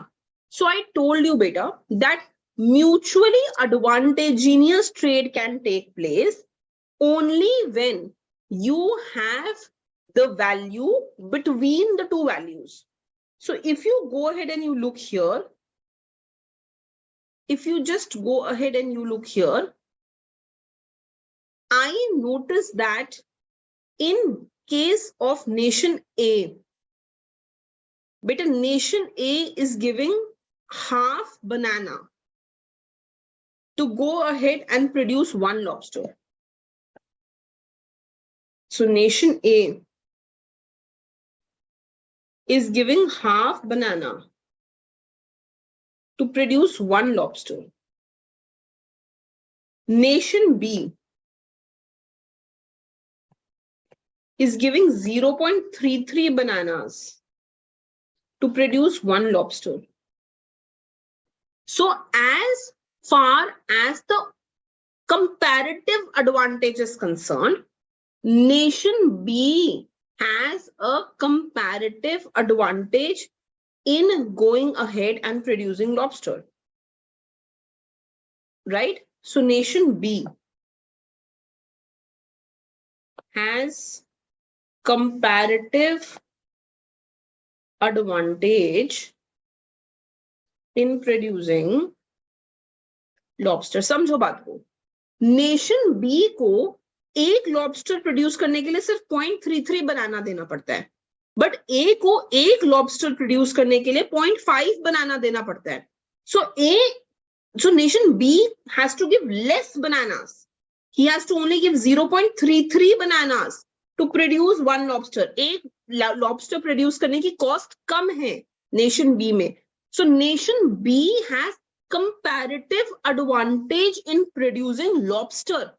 So I told you, beta, that mutually advantageous trade can take place only when you have the value between the 2 values. So if you go ahead and you look here, if you just go ahead and you look here, I notice that in case of nation A, beta, nation A is giving half banana to go ahead and produce 1 lobster. So nation A is giving half banana to produce 1 lobster. Nation B is giving 0.33 bananas to produce 1 lobster. So as far as the comparative advantage is concerned, nation B has a comparative advantage in going ahead and producing lobster. Right? So nation B has comparative advantage in producing lobster. समझो बात को, nation B को एक lobster produce करने के लिए सिर्फ 0.33 बनाना देना पड़ता है, बट ए को एक लॉबस्टर प्रोड्यूस करने के लिए 0.5 बनाना देना पड़ता है. So nation B has to give less bananas. He has to only give 0.33 bananas to produce one lobster. एक lobster produce करने की cost कम है nation B में. So nation B has comparative advantage in producing lobster.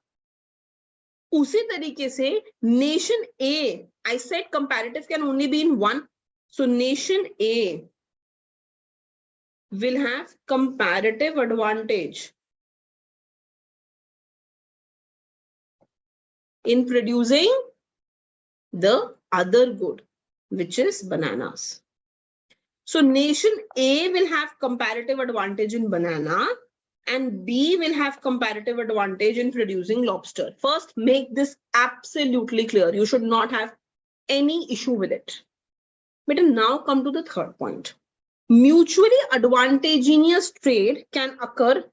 उसी तरीके से nation A, I said comparative can only be in one. So nation A will have comparative advantage in producing the other good, which is bananas. So nation A will have comparative advantage in banana and B will have comparative advantage in producing lobster. First, make this absolutely clear. You should not have any issue with it. But now come to the third point. Mutually advantageous trade can occur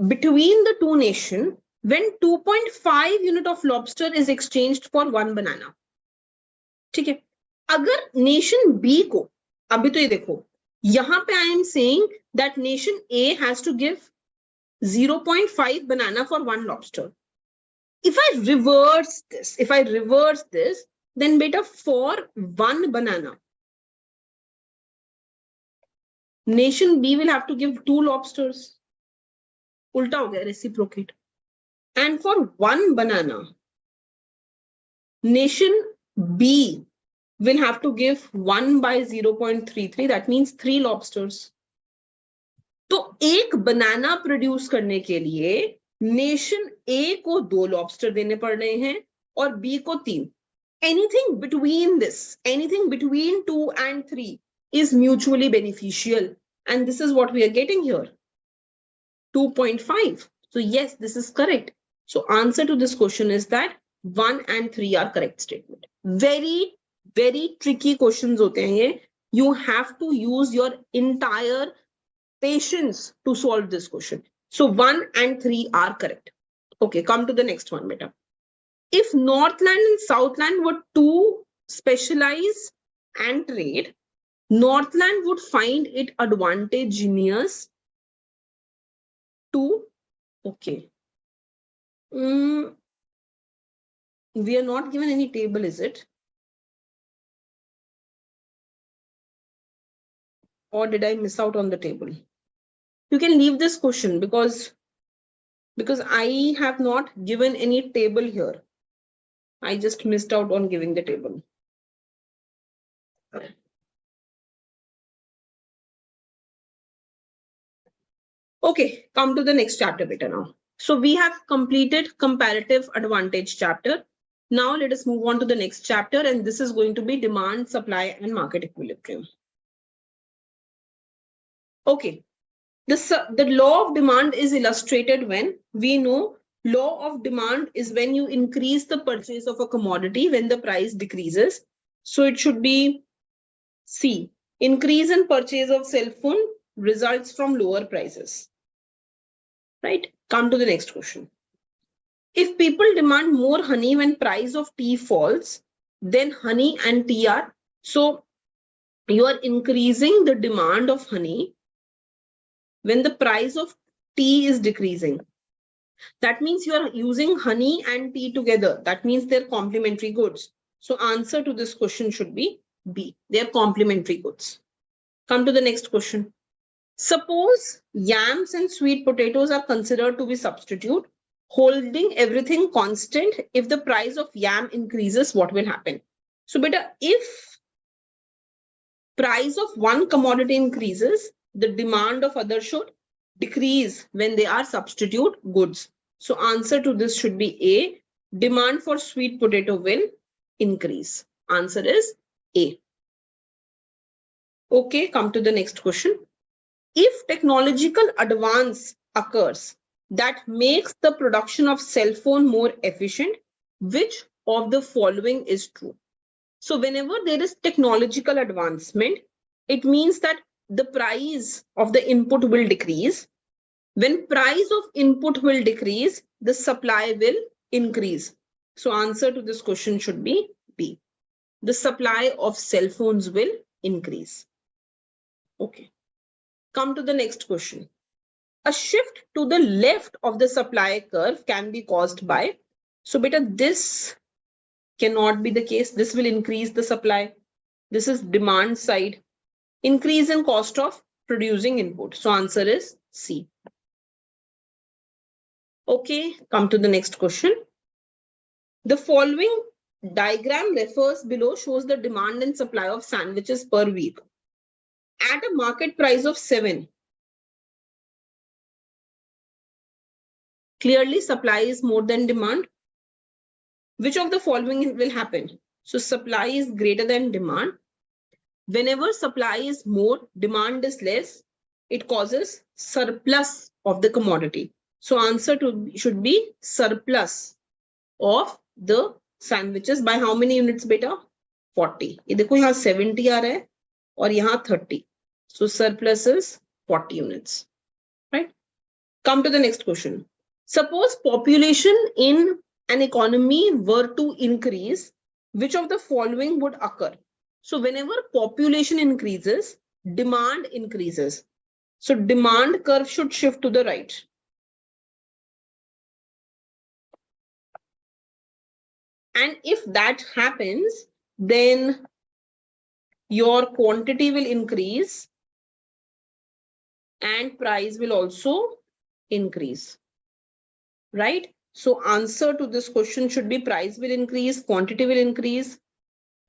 between the two nations when 2.5 unit of lobster is exchanged for one banana. ठीक है, अगर nation B को, अभी तो ये देखो, यहाँ पे I am saying that nation A has to give 0.5 banana for one lobster. If I reverse this, then beta for one banana, nation B will have to give 2 lobsters. Ulta ho gaya, reciprocate. And for one banana, nation B will have to give 1 by 0.33. That means 3 lobsters. तो एक बनाना produce करने के लिए nation ए को 2 lobster देने पड़ रहे हैं और बी को 3. Anything between this, anything between 2 and 3 is mutually beneficial. And this is what we are getting here. 2.5. So yes, this is correct. So answer to this question is that 1 and 3 are correct statement. Very, very tricky questions hote hain ye. You have to use your entire patience to solve this question. So 1 and 3 are correct. Okay, come to the next one, beta. If Northland and Southland were to specialize and trade, Northland would find it advantageous to, okay. We are not given any table, is it? Or did I miss out on the table? You can leave this question because I have not given any table here. I just missed out on giving the table. Okay, come to the next chapter beta now. So we have completed comparative advantage chapter. Now let us move on to the next chapter, and this is going to be demand, supply, and market equilibrium. Okay, the law of demand is illustrated when we know law of demand is when you increase the purchase of a commodity when the price decreases. So it should be C. Increase in purchase of cell phone results from lower prices. Right? Come to the next question. If people demand more honey when price of tea falls, then honey and tea are, so you are increasing the demand of honey when the price of tea is decreasing. That means you are using honey and tea together. That means they're complementary goods. So answer to this question should be B. They are complementary goods. Come to the next question. Suppose yams and sweet potatoes are considered to be substitute, holding everything constant. If the price of yam increases, what will happen? So beta, if price of one commodity increases, the demand of other should decrease when they are substitute goods. So answer to this should be A. Demand for sweet potato will increase. Answer is A. Okay, come to the next question. If technological advance occurs that makes the production of cell phone more efficient, which of the following is true? So whenever there is technological advancement, it means that the price of the input will decrease. When price of input will decrease, the supply will increase. So answer to this question should be B. The supply of cell phones will increase. Okay. Come to the next question. A shift to the left of the supply curve can be caused by, so beta, this cannot be the case. This will increase the supply. This is demand side. Increase in cost of producing input. So answer is C. Okay, come to the next question. The following diagram refers below shows the demand and supply of sandwiches per week. At a market price of 7, clearly supply is more than demand. Which of the following will happen? So supply is greater than demand. Whenever supply is more, demand is less, it causes surplus of the commodity. So answer to should be surplus of the sandwiches by how many units beta? 40. ये देखो यहाँ 70 आ रहा है और यहाँ 30. So surplus is 40 units. Right? Come to the next question. Suppose population in an economy were to increase, which of the following would occur? So whenever population increases, demand increases. So demand curve should shift to the right. And if that happens, then your quantity will increase and price will also increase. Right? So answer to this question should be price will increase, quantity will increase.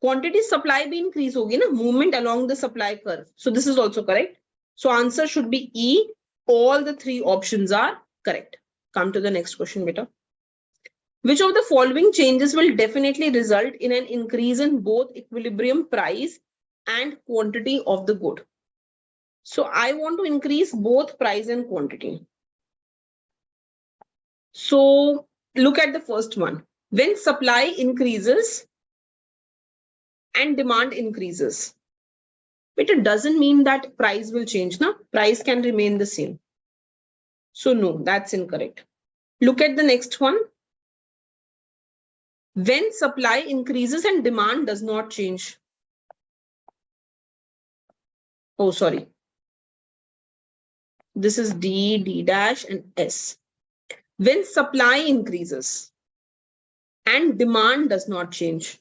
Quantity supply भी increase होगी ना, movement along the supply curve. So this is also correct. So answer should be E. All the three options are correct. Come to the next question, beta. Which of the following changes will definitely result in an increase in both equilibrium price and quantity of the good? So I want to increase both price and quantity. So look at the first one. When supply increases and demand increases, but it doesn't mean that price will change. Na? Price can remain the same. So no, that's incorrect. Look at the next one. When supply increases and demand does not change. Oh, sorry. This is D, D dash, and S. When supply increases and demand does not change.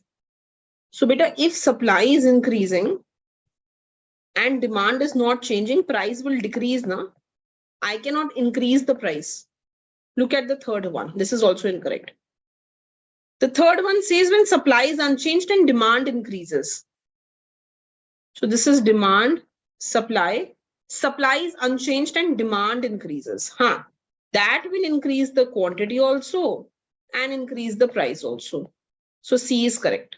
So beta, if supply is increasing and demand is not changing, price will decrease now. I cannot increase the price. Look at the third one. This is also incorrect. The third one says when supply is unchanged and demand increases. So this is demand, supply. Supply is unchanged and demand increases. That will increase the quantity also and increase the price also. So C is correct.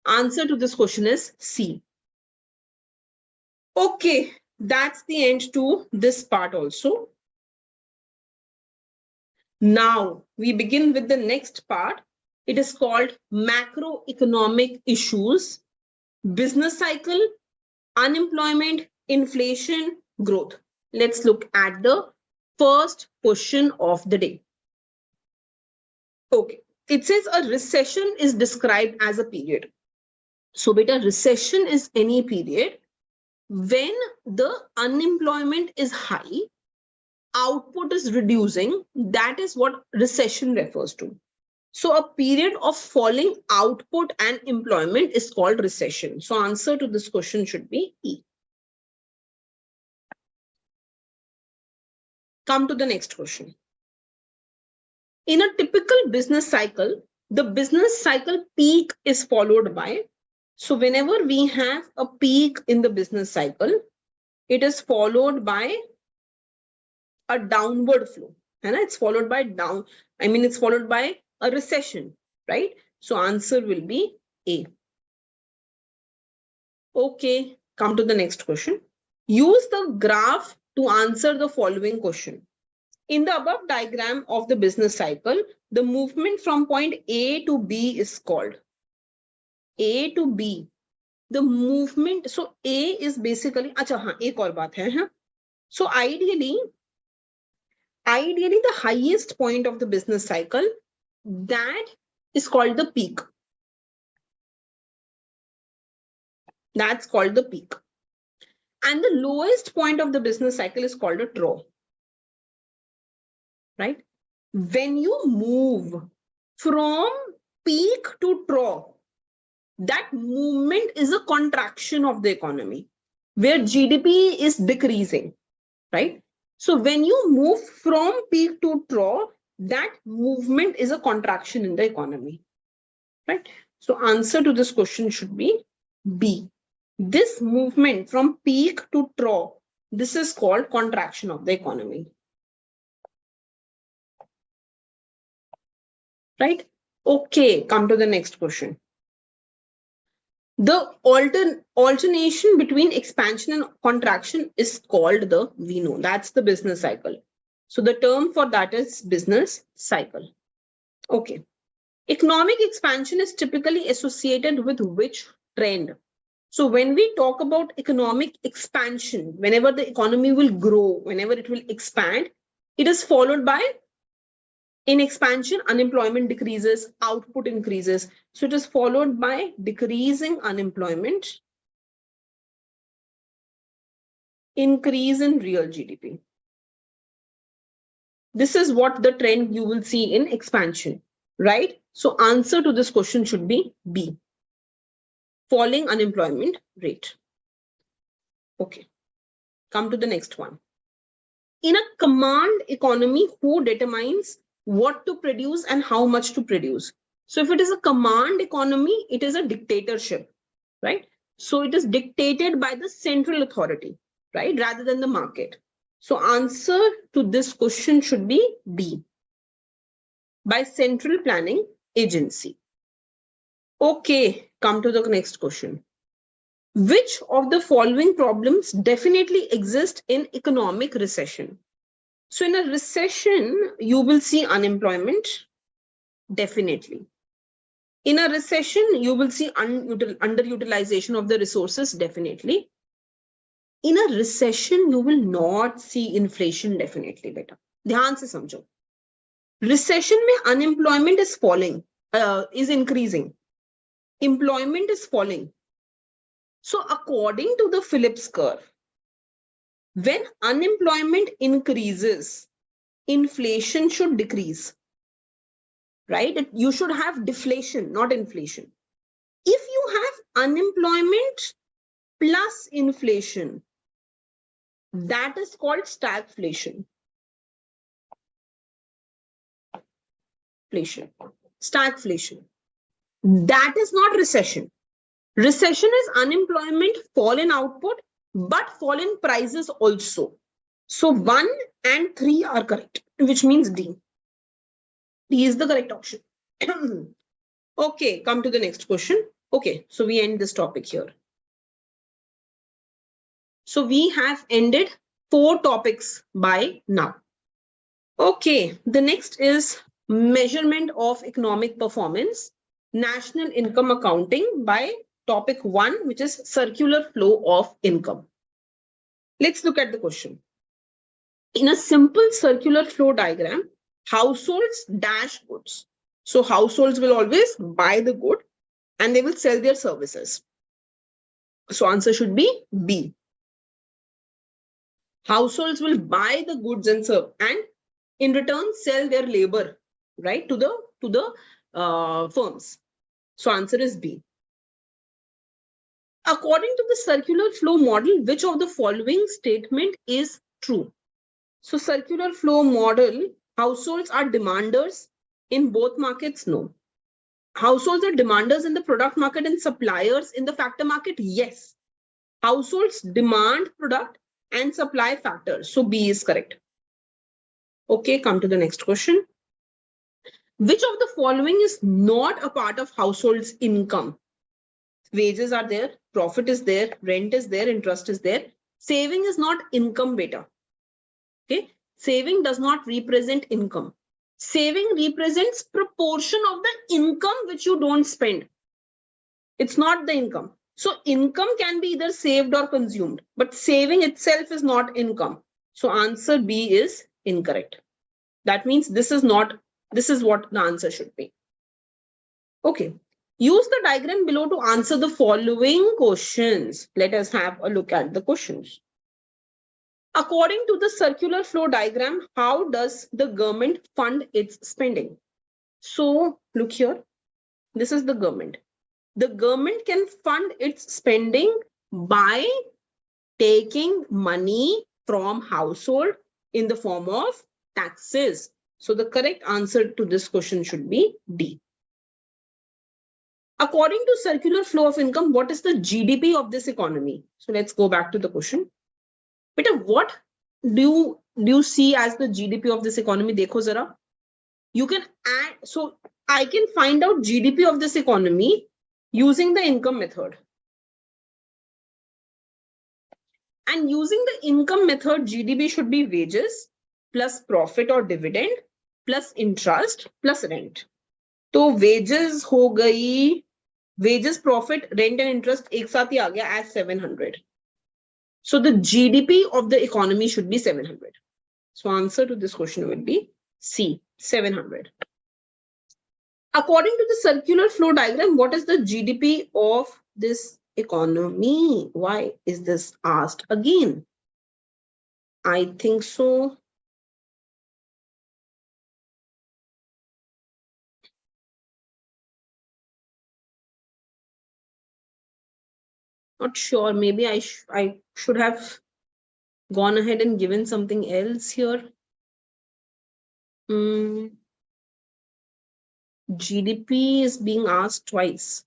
Answer to this question is C. Okay, that's the end to this part also. Now we begin with the next part. It is called macroeconomic issues, business cycle, unemployment, inflation, growth. Let's look at the first question of the day. Okay, it says a recession is described as a period. So beta, recession is any period when the unemployment is high, output is reducing. That is what recession refers to. So a period of falling output and employment is called recession. So answer to this question should be E. Come to the next question. In a typical business cycle, the business cycle peak is followed by, so whenever we have a peak in the business cycle, it is followed by a downward flow. And it's followed by down. I mean, it's followed by a recession, right? So answer will be A. Okay, come to the next question. Use the graph to answer the following question. In the above diagram of the business cycle, the movement from point A to B is called A to B. The movement, so A is basically, acha, haan, ek aur baat hai, haan. So ideally, the highest point of the business cycle, that is called the peak. That's called the peak. And the lowest point of the business cycle is called a trough. Right? When you move from peak to trough, that movement is a contraction of the economy, where GDP is decreasing, right? So when you move from peak to trough, that movement is a contraction in the economy, right? So answer to this question should be B. This movement from peak to trough, this is called contraction of the economy. Right? Okay, come to the next question. The alternation between expansion and contraction is called the, we know, that's the business cycle. So the term for that is business cycle. Okay. Economic expansion is typically associated with which trend? So when we talk about economic expansion, whenever the economy will grow, whenever it will expand, it is followed by, in expansion, unemployment decreases, output increases. So it is followed by decreasing unemployment, increase in real GDP. This is what the trend you will see in expansion, right? So answer to this question should be B, falling unemployment rate. Okay, come to the next one. In a command economy, who determines what to produce and how much to produce? So if it is a command economy, it is a dictatorship, right? So it is dictated by the central authority, right? Rather than the market. So answer to this question should be B, by central planning agency. Okay, come to the next question. Which of the following problems definitely exist in economic recession? So in a recession, you will see unemployment, definitely. In a recession, you will see underutilization of the resources, definitely. In a recession, you will not see inflation, definitely. Beta, dhyan se samjho. Recession mein unemployment is falling, is increasing. Employment is falling. So according to the Phillips curve, when unemployment increases, inflation should decrease, right? You should have deflation, not inflation. If you have unemployment plus inflation, that is called stagflation. Stagflation. That is not recession. Recession is unemployment, fall in output, but fall in prices also. So 1 and 3 are correct, which means D. D is the correct option. Okay, come to the next question. Okay, so we end this topic here. So we have ended 4 topics by now. Okay, the next is measurement of economic performance, national income accounting, by topic 1, which is circular flow of income. Let's look at the question. In a simple circular flow diagram, households dash goods. So households will always buy the good and they will sell their services. So answer should be B. Households will buy the goods and serve, and in return sell their labor, right, to the firms. So answer is B. According to the circular flow model, which of the following statement is true? So circular flow model, households are demanders in both markets? No. Households are demanders in the product market and suppliers in the factor market? Yes. Households demand product and supply factors. So B is correct. Okay, come to the next question. Which of the following is not a part of household's income? Wages are there, profit is there, rent is there, interest is there. Saving is not income, beta. Okay, saving does not represent income. Saving represents proportion of the income which you don't spend. It's not the income. So income can be either saved or consumed, but saving itself is not income. So answer B is incorrect. That means this is what the answer should be. Okay. Use the diagram below to answer the following questions. Let us have a look at the questions. According to the circular flow diagram, how does the government fund its spending? So look here. This is the government. The government can fund its spending by taking money from household in the form of taxes. So the correct answer to this question should be D. According to circular flow of income, what is the GDP of this economy? So let's go back to the question. Beta, what do you see as the GDP of this economy? Dekho zara. You can add, so I can find out GDP of this economy using the income method. And using the income method, GDP should be wages plus profit or dividend plus interest plus rent. So wages ho gayi, wages, profit, rent and interest ek saath hi aa gaya as 700. So the GDP of the economy should be 700. So answer to this question will be C, 700. According to the circular flow diagram, what is the GDP of this economy? Why is this asked again? I think so. Not sure. Maybe I should have gone ahead and given something else here. GDP is being asked twice.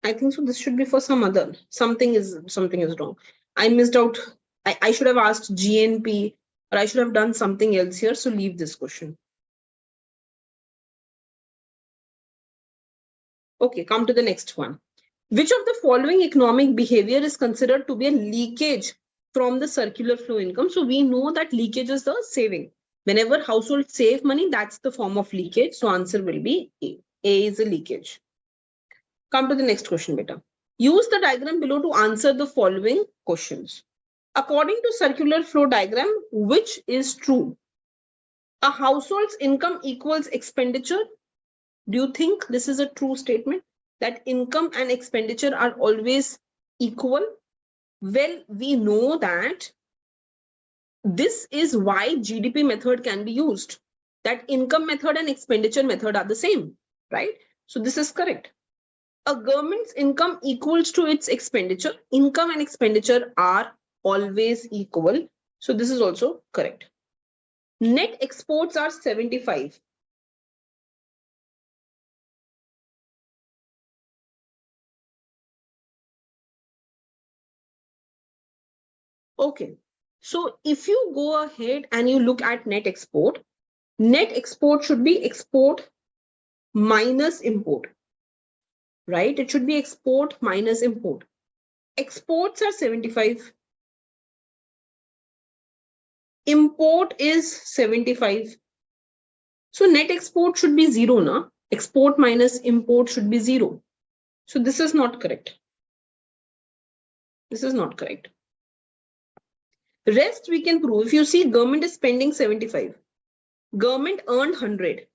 I think so. This should be for some other. Something is wrong. I missed out. I should have asked GNP, or I should have done something else here. So leave this question. Okay, come to the next one. Which of the following economic behavior is considered to be a leakage from the circular flow income? So we know that leakage is the saving. Whenever households save money, that's the form of leakage. So answer will be A. A is a leakage. Come to the next question, beta. Use the diagram below to answer the following questions. According to circular flow diagram, which is true? A household's income equals expenditure. Do you think this is a true statement? That income and expenditure are always equal? Well, we know that this is why GDP method can be used. That income method and expenditure method are the same, right? So this is correct. A government's income equals to its expenditure. Income and expenditure are always equal. So this is also correct. Net exports are 75. Okay, so if you go ahead and you look at net export should be export minus import, right? It should be export minus import. Exports are 75. Import is 75. So net export should be 0, na? Export minus import should be 0. So this is not correct. This is not correct. Rest we can prove. If you see, government is spending 75. Government earned 100.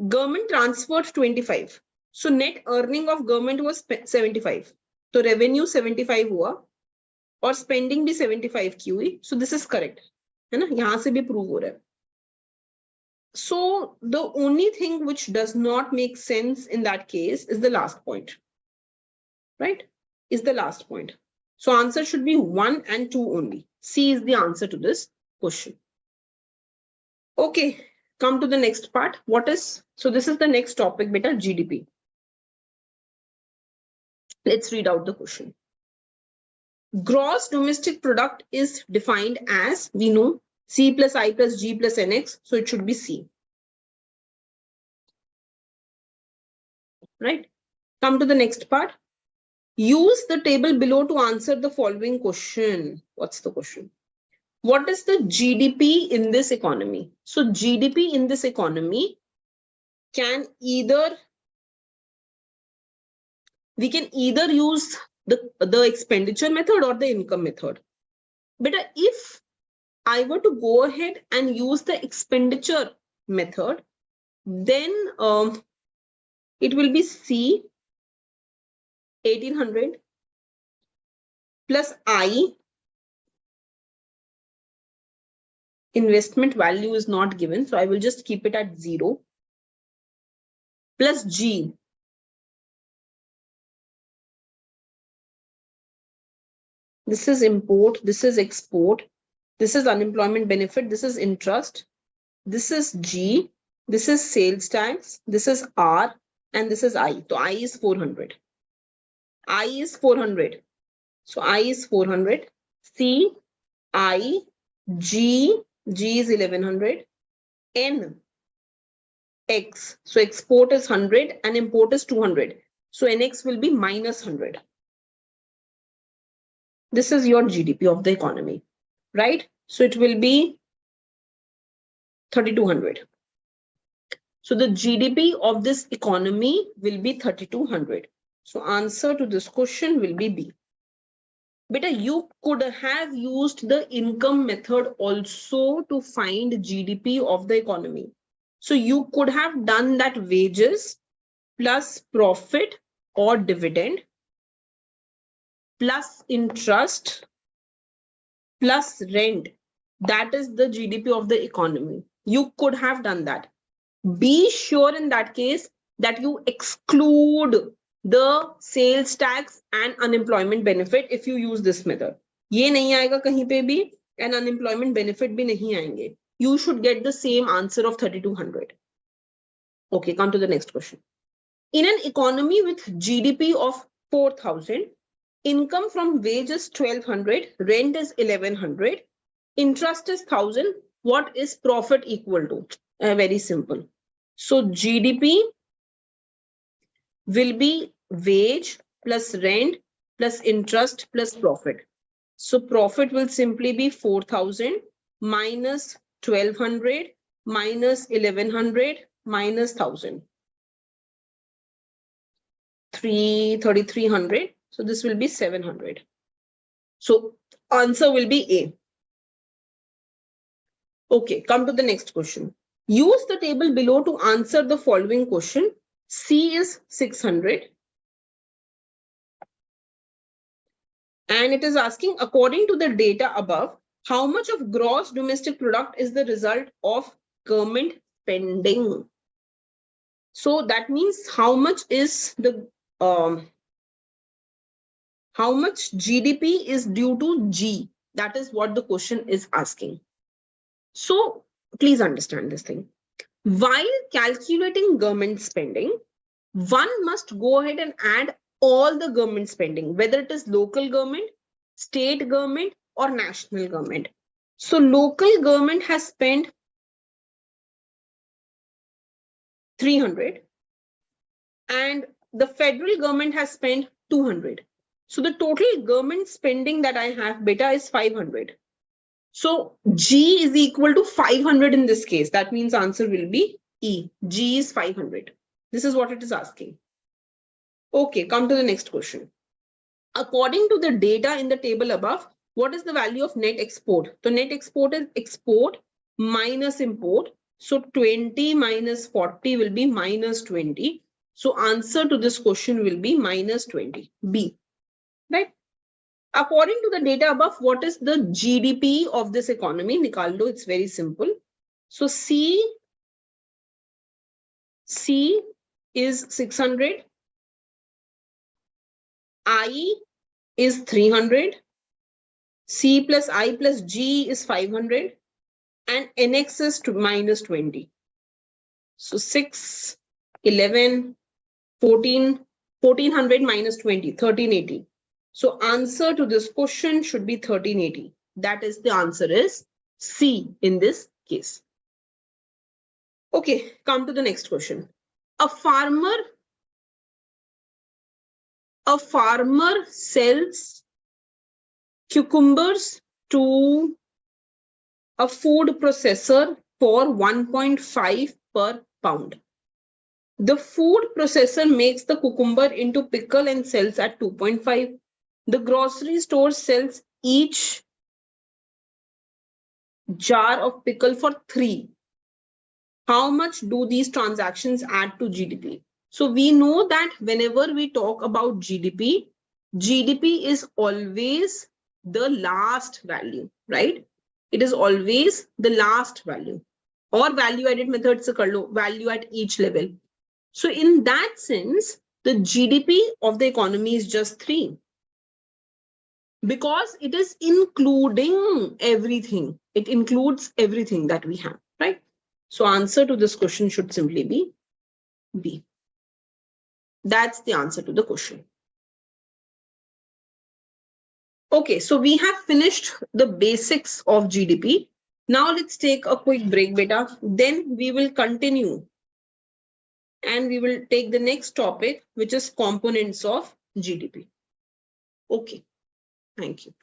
Government transferred 25. So net earning of government was 75. So revenue 75 hua और spending भी 75 की हुई. So this is correct. है ना? यहाँ से भी prove हो रहा है. So the only thing which does not make sense in that case is the last point. Right? Is the last point. So answer should be 1 and 2 only. C is the answer to this question. Okay, come to the next part. What is, so this is the next topic, beta, GDP. Let's read out the question. Gross domestic product is defined as, we know, C plus I plus G plus NX. So it should be C. Right? Come to the next part. Use the table below to answer the following question. What's the question? What is the GDP in this economy? So GDP in this economy can either, we can either use the expenditure method or the income method. But if I were to go ahead and use the expenditure method, then it will be C 1800 plus I, investment value is not given, so I will just keep it at 0, plus G, this is import, this is export, this is unemployment benefit, this is interest, this is G, this is sales tax, this is R, and this is I. So I is 400. I is 400. So I is 400. C, I, G, G is 1100. N, X. So export is 100 and import is 200. So NX will be minus 100. This is your GDP of the economy, right? So it will be 3200. So the GDP of this economy will be 3200. So answer to this question will be B. Beta, you could have used the income method also to find GDP of the economy. So you could have done that wages plus profit or dividend plus interest plus rent. That is the GDP of the economy. You could have done that. Be sure in that case that you exclude the sales tax and unemployment benefit if you use this method. ये नहीं आएगा कहीं पे भी and unemployment benefit भी नहीं आएंगे. You should get the same answer of 3200. Okay, come to the next question. In an economy with GDP of 4000, income from wage is 1200, rent is 1100, interest is 1000. What is profit equal to? Very simple. So GDP will be wage plus rent plus interest plus profit. So profit will simply be 4000 minus 1200 minus 1100 minus 1000. 3300. So this will be 700. So answer will be A. Okay, come to the next question. Use the table below to answer the following question. C is 600. And it is asking, according to the data above, how much of gross domestic product is the result of government spending? So that means how much is the how much GDP is due to G? That is what the question is asking. So please understand this thing. While calculating government spending, one must go ahead and add all the government spending, whether it is local government, state government, or national government. So local government has spent 300 and the federal government has spent 200. So the total government spending that I have beta is 500. So G is equal to 500 in this case. That means answer will be E. G is 500. This is what it is asking. Okay, come to the next question. According to the data in the table above, what is the value of net export? So net export is export minus import. So 20 minus 40 will be minus 20. So answer to this question will be minus 20. B. Right? According to the data above, what is the GDP of this economy? Nikal do, it's very simple. So C is 600. I is 300. C plus I plus G is 500. And NX is minus 20. So 6, 11, 14, 1400 minus 20, 1380. So answer to this question should be 1380. That is the answer is C in this case. Okay, come to the next question. A farmer sells cucumbers to a food processor for 1.5 per pound. The food processor makes the cucumber into pickle and sells at 2.5. The grocery store sells each jar of pickle for 3. How much do these transactions add to GDP? So we know that whenever we talk about GDP, GDP is always the last value, right? It is always the last value. Or value added method se kar lo, value at each level. So in that sense, the GDP of the economy is just 3. Because it is including everything. It includes everything that we have, right? So answer to this question should simply be B. That's the answer to the question. Okay, so we have finished the basics of GDP. Now let's take a quick break, beta. Then we will continue and we will take the next topic, which is components of GDP. Okay, thank you.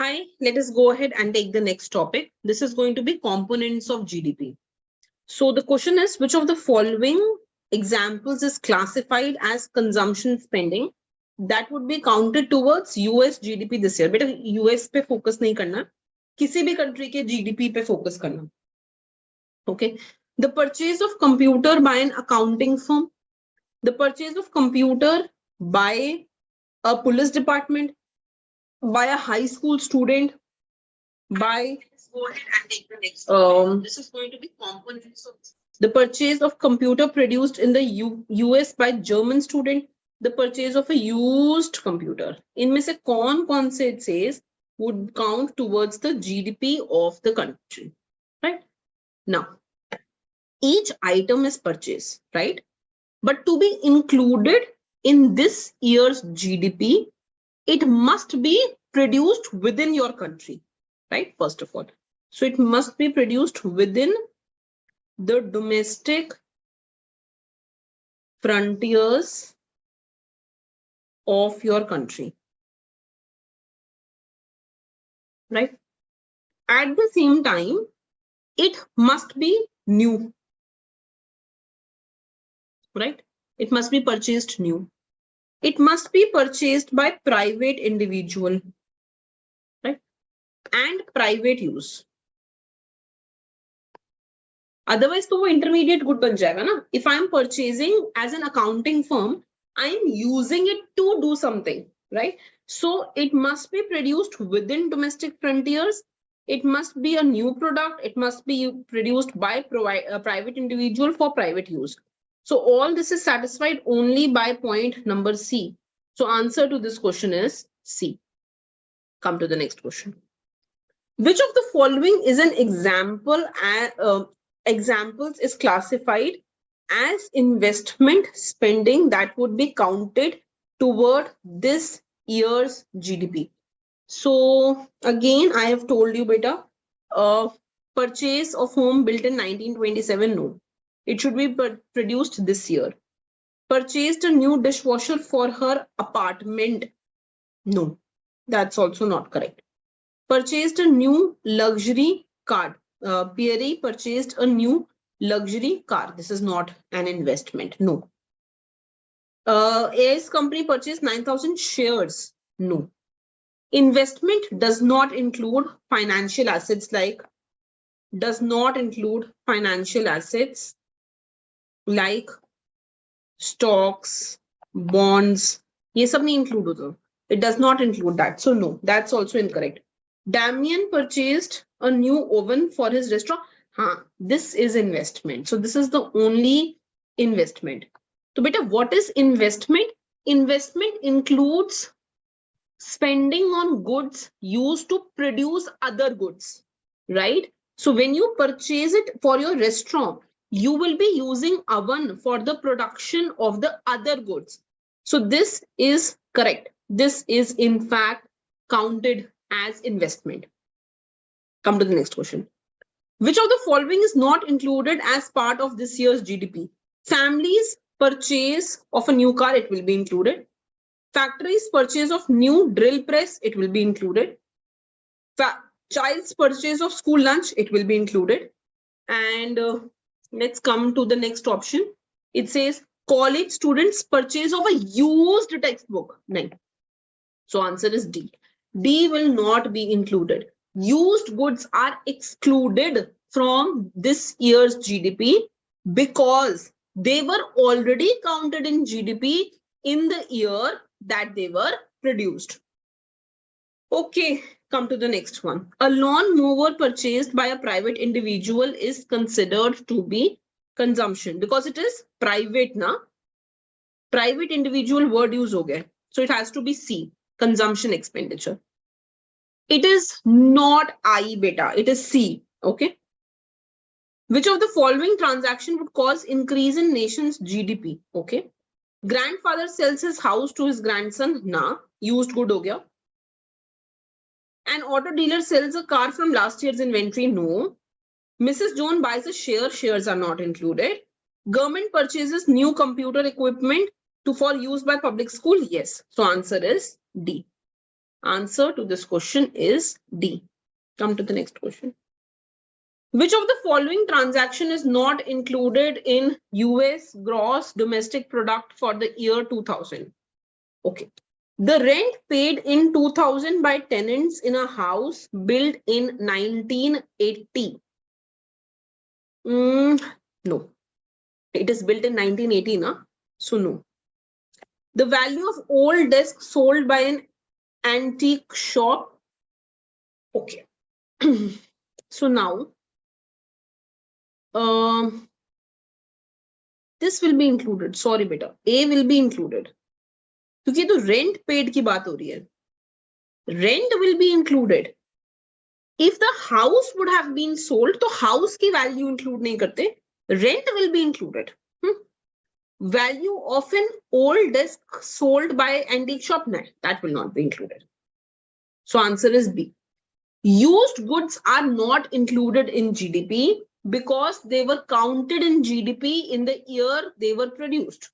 Hi, let us go ahead and take the next topic. This is going to be components of GDP. So the question is, which of the following examples is classified as consumption spending that would be counted towards US GDP this year? बेटा US पे focus नहीं करना, किसी भी country के GDP पे focus करना. Okay. The purchase of computer by an accounting firm, the purchase of computer by a police department, by a high school student, by go ahead and take the next this is going to be components of the purchase of computer produced in the US by German student, the purchase of a used computer. इनमें से कौन से it says would count towards the GDP of the country, right? Now, each item is purchased, right? But to be included in this year's GDP, it must be produced within your country, right? First of all. So it must be produced within the domestic frontiers of your country, right? At the same time, it must be new, right? It must be purchased new. It must be purchased by private individual, right? And private use. Otherwise, तो वो intermediate good बन जाएगा ना. If I am purchasing as an accounting firm, I am using it to do something, right? So it must be produced within domestic frontiers. It must be a new product. It must be produced by a private individual for private use. So all this is satisfied only by point number C. So answer to this question is C. Come to the next question. Which of the following is an example? Examples is classified as investment spending that would be counted toward this year's GDP. So again, I have told you, beta, purchase of home built in 1927, no. It should be produced this year. Purchased a new dishwasher for her apartment, no. That's also not correct. Purchased a new luxury car. Pierre purchased a new luxury car. This is not an investment. No. AIS company purchased 9,000 shares. No. Investment does not include financial assets like stocks, bonds. ये सब नहीं include होता. It does not include that. So no, that's also incorrect. Damien purchased a new oven for his restaurant. This is investment. So this is the only investment. So beta, what is investment? Investment includes spending on goods used to produce other goods, right? So when you purchase it for your restaurant, you will be using oven for the production of the other goods. So this is correct. This is in fact counted as investment. Come to the next question. Which of the following is not included as part of this year's GDP? Families purchase of a new car, it will be included. Factories purchase of new drill press, it will be included. Child's purchase of school lunch, it will be included. And let's come to the next option. It says college students purchase of a used textbook. No. So answer is D. D will not be included. Used goods are excluded from this year's GDP because they were already counted in GDP in the year that they were produced. Okay, come to the next one. A lawn mower purchased by a private individual is considered to be consumption because it is private, na? Private individual word use ho gaya. So it has to be C, consumption expenditure. It is not I, beta. It is C. Okay. Which of the following transaction would cause increase in nation's GDP? Okay. Grandfather sells his house to his grandson. Na, used good ho gaya. An auto dealer sells a car from last year's inventory. No. Mrs. Jones buys a share. Shares are not included. Government purchases new computer equipment for use by public school. Yes. So answer is D. Answer to this question is D. Come to the next question. Which of the following transaction is not included in US gross domestic product for the year 2000? Okay. The rent paid in 2000 by tenants in a house built in 1980. No. It is built in 1980, na? So no. The value of old desk sold by an antique shop. Okay. So now, this will be included. Sorry, beta. A will be included. क्योंकि तो rent paid की बात हो रही है. Rent will be included. If the house would have been sold, तो house की value include नहीं करते. Rent will be included. Value of an old desk sold by antique shop, no, that will not be included. So answer is B. Used goods are not included in GDP because they were counted in GDP in the year they were produced.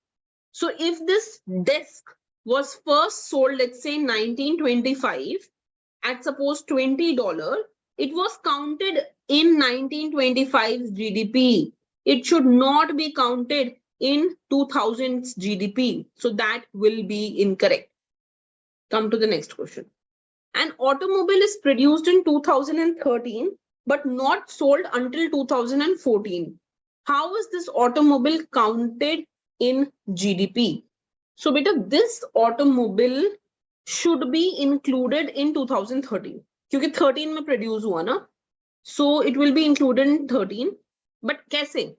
So if this desk was first sold, let's say 1925 at suppose $20, it was counted in 1925's GDP. It should not be counted in 2000's GDP. So that will be incorrect. Come to the next question. An automobile is produced in 2013 but not sold until 2014. How is this automobile counted in GDP? So beta, this automobile should be included in 2013. क्योंकि 13 में produce हुआ ना, so it will be included in 13. But कैसे?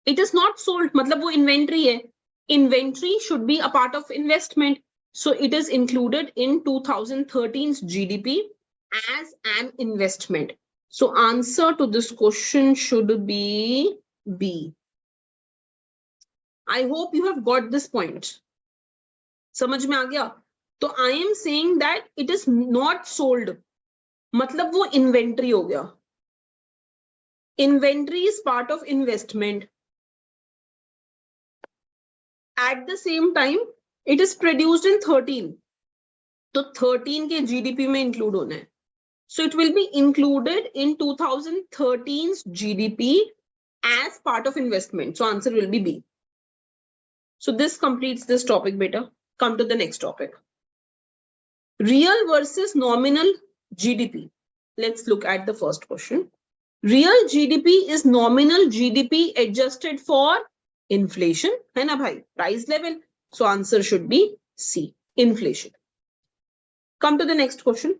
It is not sold. मतलब वो inventory है. Inventory should be a part of investment. So it is included in 2013's GDP as an investment. So answer to this question should be B. I hope you have got this point. समझ में आ गया? तो I am saying that it is not sold. मतलब वो inventory हो गया. Inventory is part of investment. At the same time, it is produced in 13. So 13 के GDP में include होना है. So it will be included in 2013's GDP as part of investment. So answer will be B. So this completes this topic, beta. Come to the next topic. Real versus nominal GDP. Let's look at the first question. Real GDP is nominal GDP adjusted for inflation. है ना भाई? Price level. So answer should be C, inflation. Come to the next question.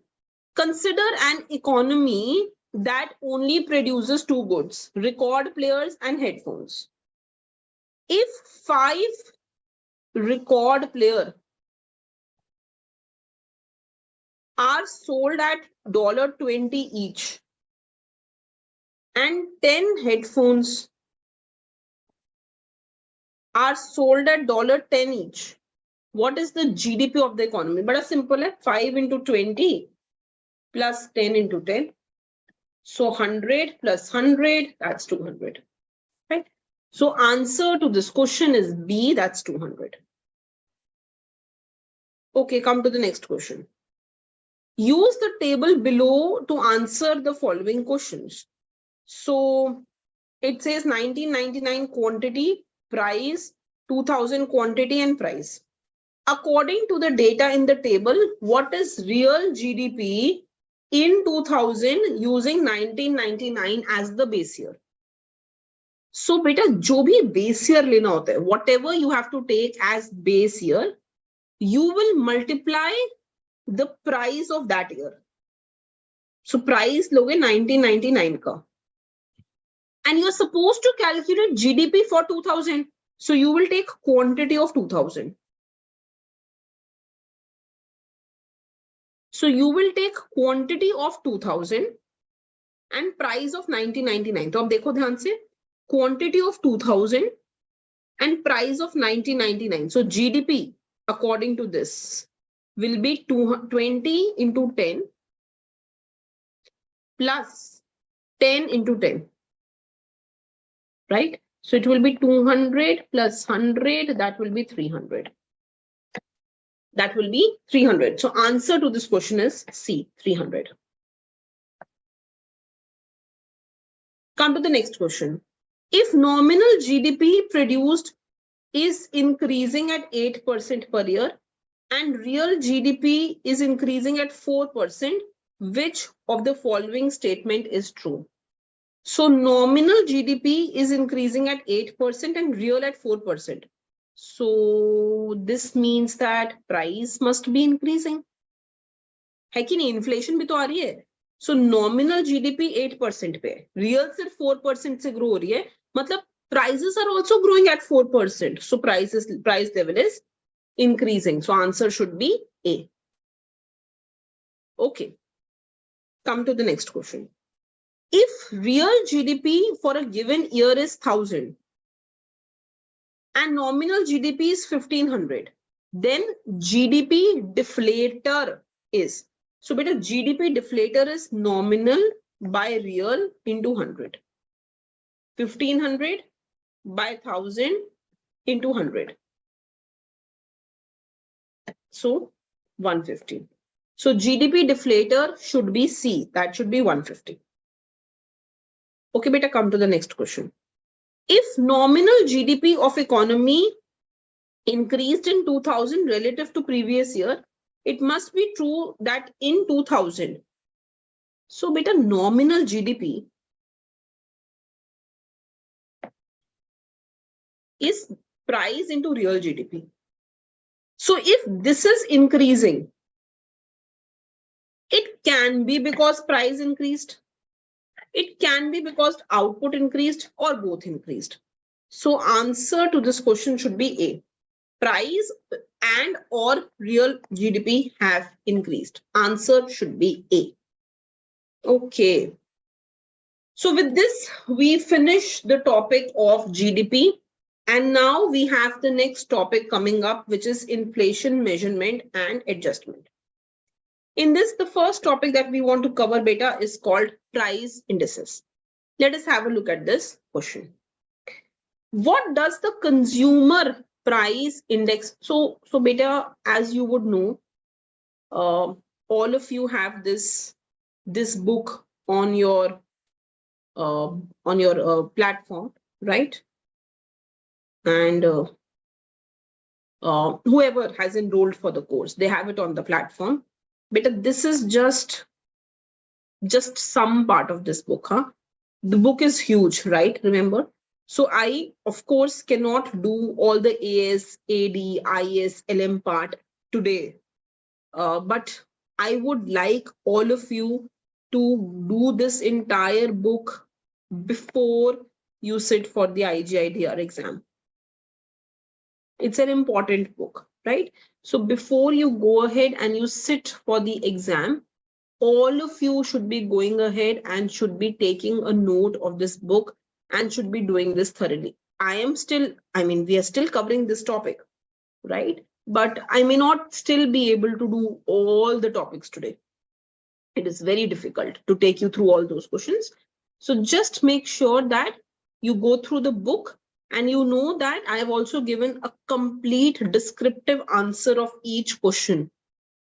Consider an economy that only produces two goods, record players and headphones. If 5 record players are sold at $20 each and 10 headphones are sold at $10 each, what is the GDP of the economy? But simple, 5 into 20 plus 10 into 10. So 100 plus 100, that's 200. Right? So answer to this question is B, that's 200. Okay, come to the next question. Use the table below to answer the following questions. So it says 1999 quantity, price, 2000 quantity and price. According to the data in the table, what is real GDP in 2000 using 1999 as the base year? So beta, जो भी base year लेना होता है, whatever you have to take as base year, you will multiply the price of that year. So price लोगे 1999 का. And you're supposed to calculate GDP for 2000. So you will take quantity of 2000. So you will take quantity of 2000 and price of 1999. तो अब देखो ध्यान से, quantity of 2000 and price of 1999. So GDP according to this will be 20 into 10 plus 10 into 10. Right? So it will be 200 plus 100, that will be 300. That will be 300. So answer to this question is C, 300. Come to the next question. If nominal GDP produced is increasing at 8% per year and real GDP is increasing at 4%, which of the following statement is true? So nominal GDP is increasing at 8% and real at 4%. So this means that price must be increasing. है कि नहीं? Inflation भी तो आ रही है. So nominal GDP 8% पे, real सिर्फ 4% से grow हो रही है. मतलब prices are also growing at 4%. So price level is increasing. So answer should be A. Okay. Come to the next question. If real GDP for a given year is 1,000 and nominal GDP is 1,500, then GDP deflator is. So beta GDP deflator is nominal by real into 100. 1,500 by 1,000 into 100. So 150. So GDP deflator should be C. That should be 150. Okay, beta, come to the next question. If nominal GDP of economy increased in 2000 relative to previous year, it must be true that in 2000. So beta, nominal GDP is price into real GDP. So if this is increasing, it can be because price increased. It can be because output increased or both increased. So answer to this question should be A. Price and or real GDP have increased. Answer should be A. Okay. So with this, we finish the topic of GDP. And now we have the next topic coming up, which is inflation measurement and adjustment. In this, the first topic that we want to cover, beta, is called price indices. Let us have a look at this question. What does the consumer price index? So beta, as you would know, all of you have this book on your platform, right? And whoever has enrolled for the course, they have it on the platform. But this is just some part of this book, huh? The book is huge, right? Remember? So I, of course, cannot do all the AS, AD, IS, LM part today. But I would like all of you to do this entire book before you sit for the IGIDR exam. It's an important book, right? So before you go ahead and you sit for the exam, all of you should be going ahead and should be taking a note of this book and should be doing this thoroughly. We are still covering this topic, right? But I may not still be able to do all the topics today. It is very difficult to take you through all those questions. So just make sure that you go through the book and you know that I have also given a complete descriptive answer of each question,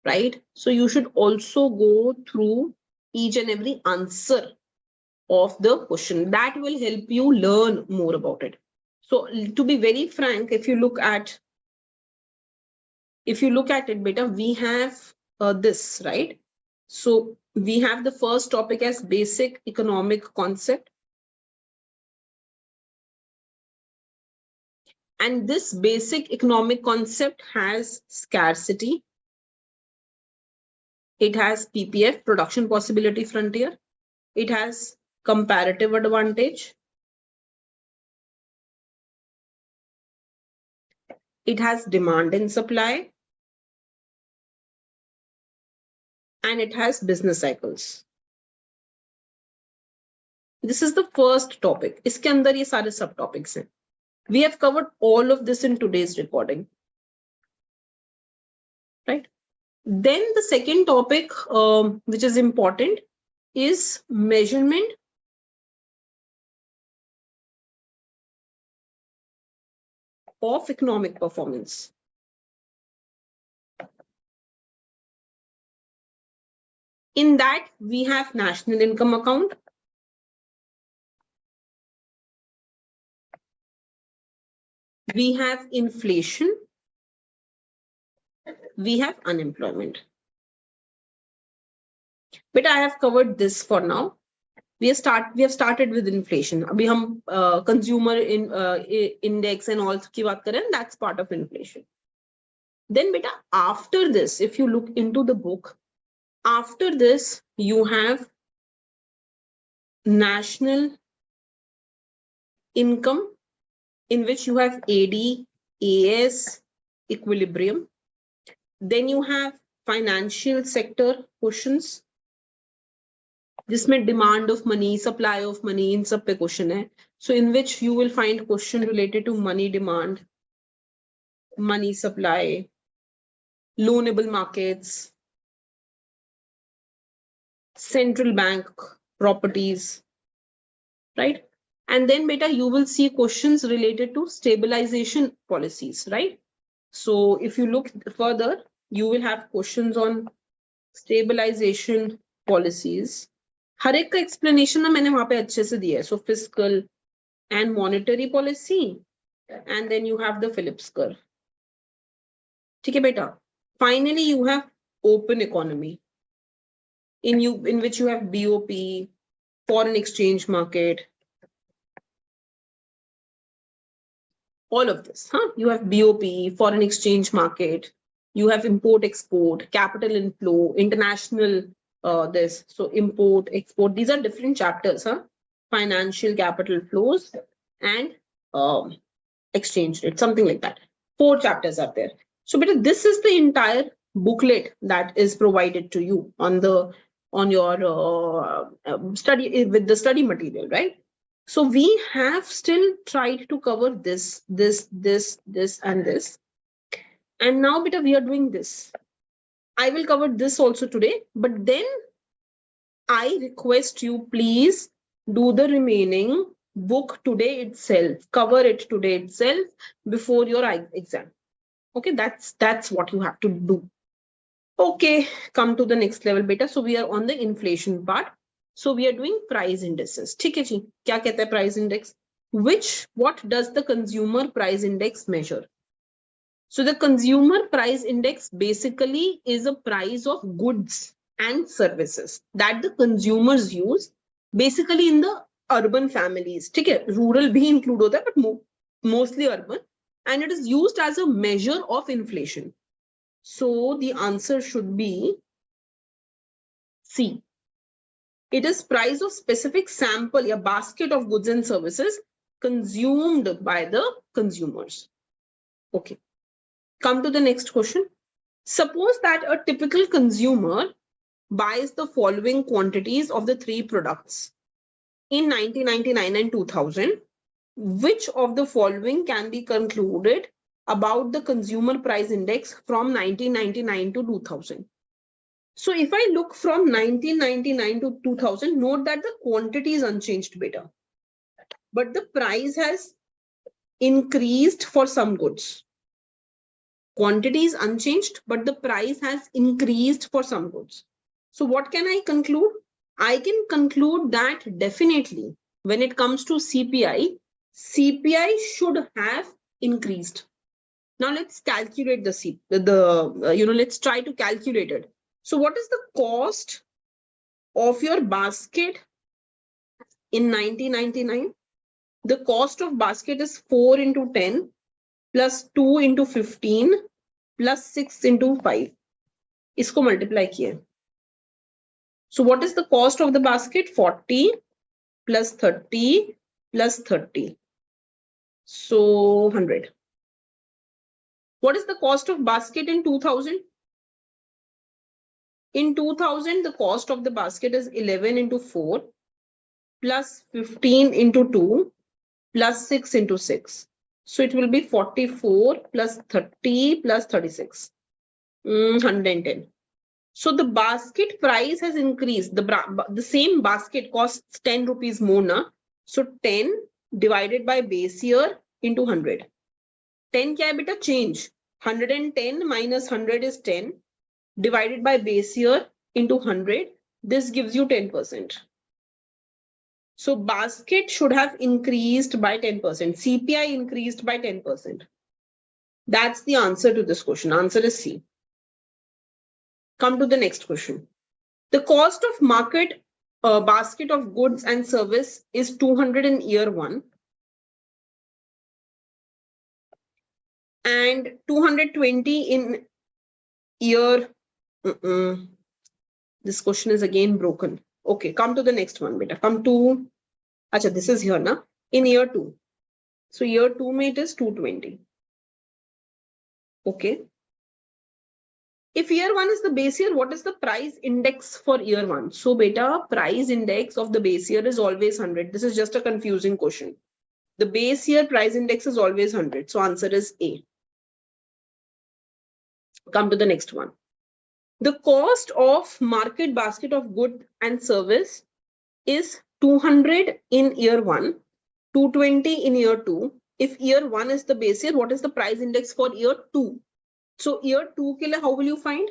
right? So you should also go through each and every answer of the question. That will help you learn more about it. So to be very frank, if you look at it, beta, we have this, right? So we have the first topic as basic economic concept. And this basic economic concept has scarcity. It has PPF, production possibility frontier. It has comparative advantage. It has demand and supply. And it has business cycles. This is the first topic. इसके अंदर ये सारे subtopics हैं. We have covered all of this in today's recording, right? Then the second topic, which is important, is measurement of economic performance. In that, we have national income account. We have inflation. We have unemployment. But I have covered this for now. We have started with inflation. Abhi hum consumer index and all ki baat kar rahe hain, that's part of inflation. Then beta, after this, if you look into the book, after this you have national income, in which you have AD, AS, equilibrium. Then you have financial sector questions, जिसमें demand of money, supply of money, इन सब पे question है. So in which you will find question related to money demand, money supply, loanable markets, central bank properties, right? And then beta, you will see questions related to stabilization policies, right? So if you look further, you will have questions on stabilization policies. हर एक का explanation ना मैंने वहाँ पे अच्छे से दिया है. So fiscal and monetary policy, and then you have the Phillips curve. ठीक है बेटा. Finally, you have open economy, in which you have BOP, foreign exchange market, all of this. You have BOP, foreign exchange market, you have import export, capital inflow, international this. So import, export, these are different chapters. Financial capital flows and exchange rate, something like that. 4 chapters are there. So beta, this is the entire booklet that is provided to you on your study with the study material, right? So we have still tried to cover this, and this. And now beta, we are doing this. I will cover this also today, but then I request you, please do the remaining book today itself, cover it today itself before your exam. Okay, that's what you have to do. Okay, come to the next level beta. So we are on the inflation part. So we are doing price indices. ठीक है जी, क्या कहता है price index? What does the consumer price index measure? So the consumer price index basically is a price of goods and services that the consumers use basically in the urban families. ठीक है, rural भी include होता है, but mostly urban, and it is used as a measure of inflation. So the answer should be C. It is price of specific sample, a basket of goods and services consumed by the consumers. Okay. Come to the next question. Suppose that a typical consumer buys the following quantities of the 3 products in 1999 and 2000. Which of the following can be concluded about the consumer price index from 1999 to 2000? So if I look from 1999 to 2000, note that the quantity is unchanged beta, but the price has increased for some goods. Quantity is unchanged, but the price has increased for some goods. So what can I conclude? I can conclude that definitely when it comes to CPI should have increased. Now let's calculate let's try to calculate it. So what is the cost of your basket in 1999? The cost of basket is 4 into 10 plus 2 into 15 plus 6 into 5. Isko multiply kiya. So what is the cost of the basket? 40 plus 30 plus 30. So 100. What is the cost of basket in 2000? In 2000, the cost of the basket is 11 into 4 plus 15 into 2 plus 6 into 6. So it will be 44 plus 30 plus 36. 110. So the basket price has increased. The same basket costs 10 rupees more na. So 10 divided by base year into 100. 10 kya hai beta? Change. 110 minus 100 is 10. Divided by base year into 100. This gives you 10%. So basket should have increased by 10%. CPI increased by 10%. That's the answer to this question. Answer is C. Come to the next question. The cost of market basket of goods and service is 200 in year 1 and 220 in year. This question is again broken. Okay, come to the next one, beta. Come to, acha, this is here na, in year 2. So year 2 mate is 220. Okay. If year 1 is the base year, what is the price index for year 1? So beta, price index of the base year is always 100. This is just a confusing question. The base year price index is always 100. So answer is A. Come to the next one. The cost of market basket of good and service is 200 in year 1, 220 in year 2. If year 1 is the base year, what is the price index for year 2? So year 2 ke liye, how will you find?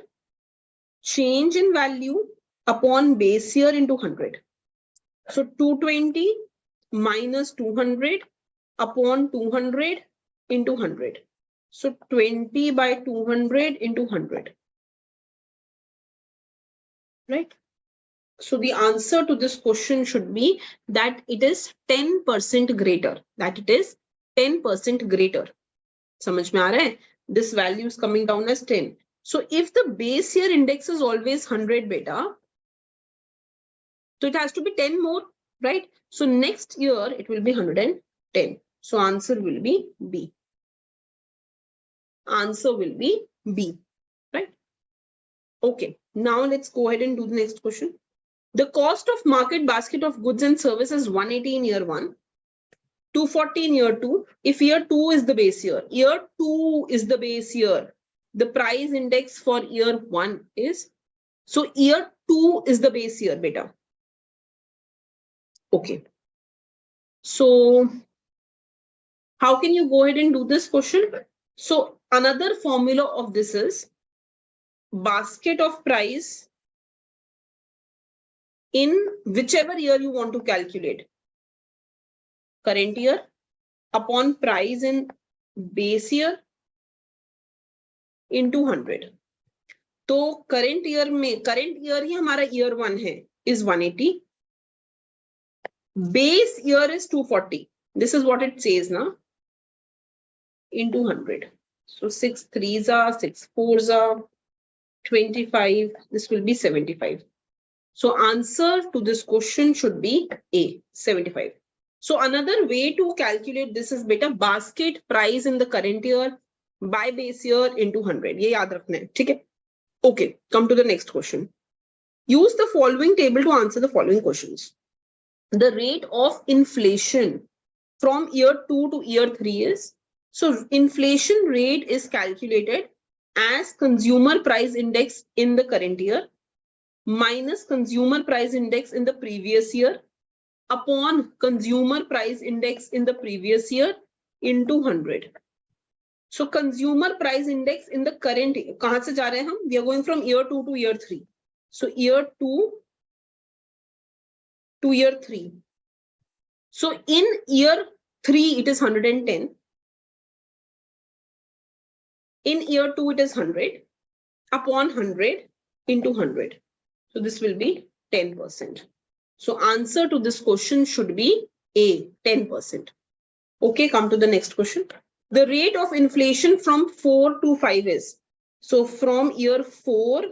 Change in value upon base year into 100. So 220 minus 200 upon 200 into 100. So 20 by 200 into 100. Right? So the answer to this question should be that it is 10% greater. That it is 10% greater. Samajh mein aa raha hai? This value is coming down as 10. So if the base year index is always 100 beta, so it has to be 10 more, right? So next year it will be 110. So answer will be B. Answer will be B, right? Okay, now let's go ahead and do the next question. The cost of market basket of goods and services is 180 in year 1, 240 in year 2. If year 2 is the base year, year 2 is the base year, the price index for year 1 is, so year 2 is the base year, beta. Okay. So how can you go ahead and do this question? So another formula of this is basket of price in whichever year you want to calculate. Current year upon price in base year into 100. तो current year में, current year ही हमारा year 1 है, is 180. Base year is 240. This is what it says now. Into 100. So 6 3s are, 6 4s are, 25. This will be 75. So answer to this question should be A, 75. So another way to calculate this is beta basket price in the current year by base year into 100. ये याद रखना है, ठीक है? Okay, come to the next question. Use the following table to answer the following questions. The rate of inflation from year 2 to year 3 is, so inflation rate is calculated as consumer price index in the current year minus consumer price index in the previous year upon consumer price index in the previous year into 100. So consumer price index in the current year, kahan se ja rahe hain hum? We are going from year 2 to year 3. So year 2 to year 3. So in year 3 it is 110. In year 2 it is 100 upon 100 into 100. So this will be 10%. So answer to this question should be A, 10%. Okay, come to the next question. The rate of inflation from 4 to 5 is, so from year 4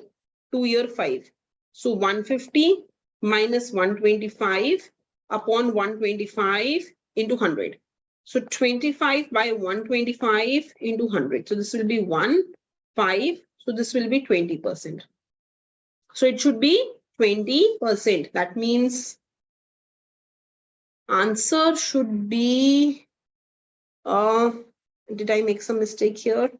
to year 5. So 150 minus 125 upon 125 into 100. So 25 by 125 into 100. So this will be 1, 5. So this will be 20%. So it should be 20%. That means answer should be, did I make some mistake here?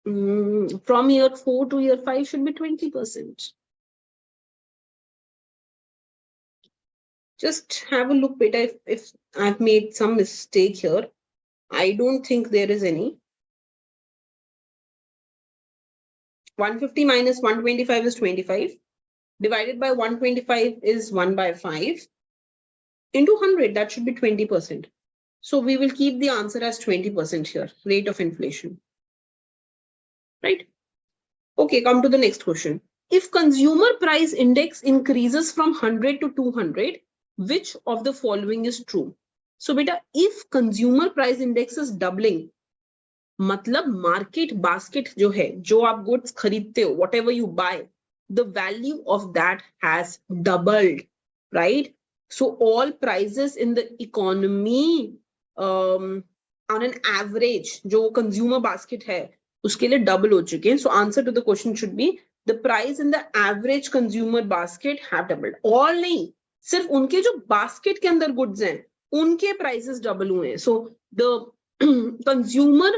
From year 4 to year 5 should be 20%. Just have a look, beta, if I've made some mistake here. I don't think there is any. 150 minus 125 is 25. Divided by 125 is 1 by 5. Into 100, that should be 20%. So we will keep the answer as 20% here, rate of inflation. Right? Okay, come to the next question. If consumer price index increases from 100 to 200, which of the following is true? So beta, if consumer price index is doubling, मतलब market basket जो है, जो आप goods खरीदते हो, whatever you buy, the value of that has doubled, right? So all prices in the economy on an average, जो consumer basket है, उसके लिए double हो चुके हैं. So answer to the question should be the price in the average consumer basket have doubled. All नहीं, सिर्फ उनके जो basket के अंदर goods हैं, उनके prices double हुए हैं. So the consumer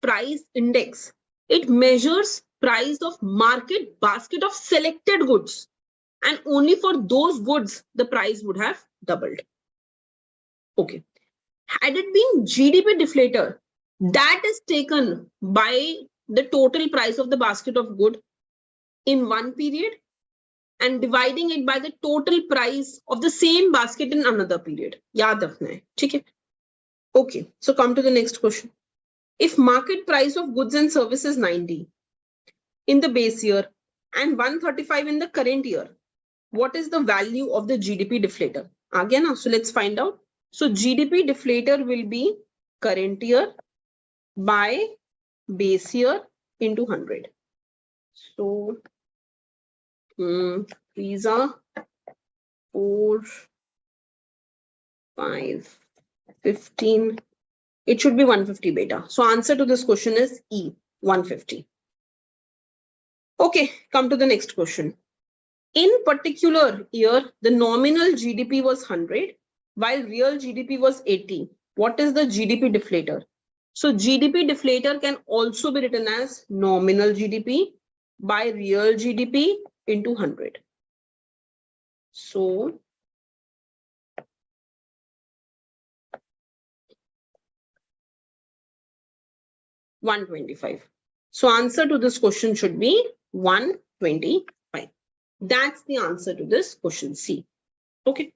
price index, it measures price of market basket of selected goods, and only for those goods the price would have doubled. Okay, had it been GDP deflator, that is taken by the total price of the basket of good in one period and dividing it by the total price of the same basket in another period. याद रखना है, ठीक है? Okay, so come to the next question. If market price of goods and services 90 in the base year and 135 in the current year, what is the value of the GDP deflator? Again, so let's find out. So GDP deflator will be current year by base year into 100. So these are 4, 5, 15. It should be 150 beta. So answer to this question is E, 150. Okay, come to the next question. In particular year, the nominal GDP was 100, while real GDP was 80. What is the GDP deflator? So GDP deflator can also be written as nominal GDP by real GDP into 100. So 125. So answer to this question should be 125. That's the answer to this question C. Okay.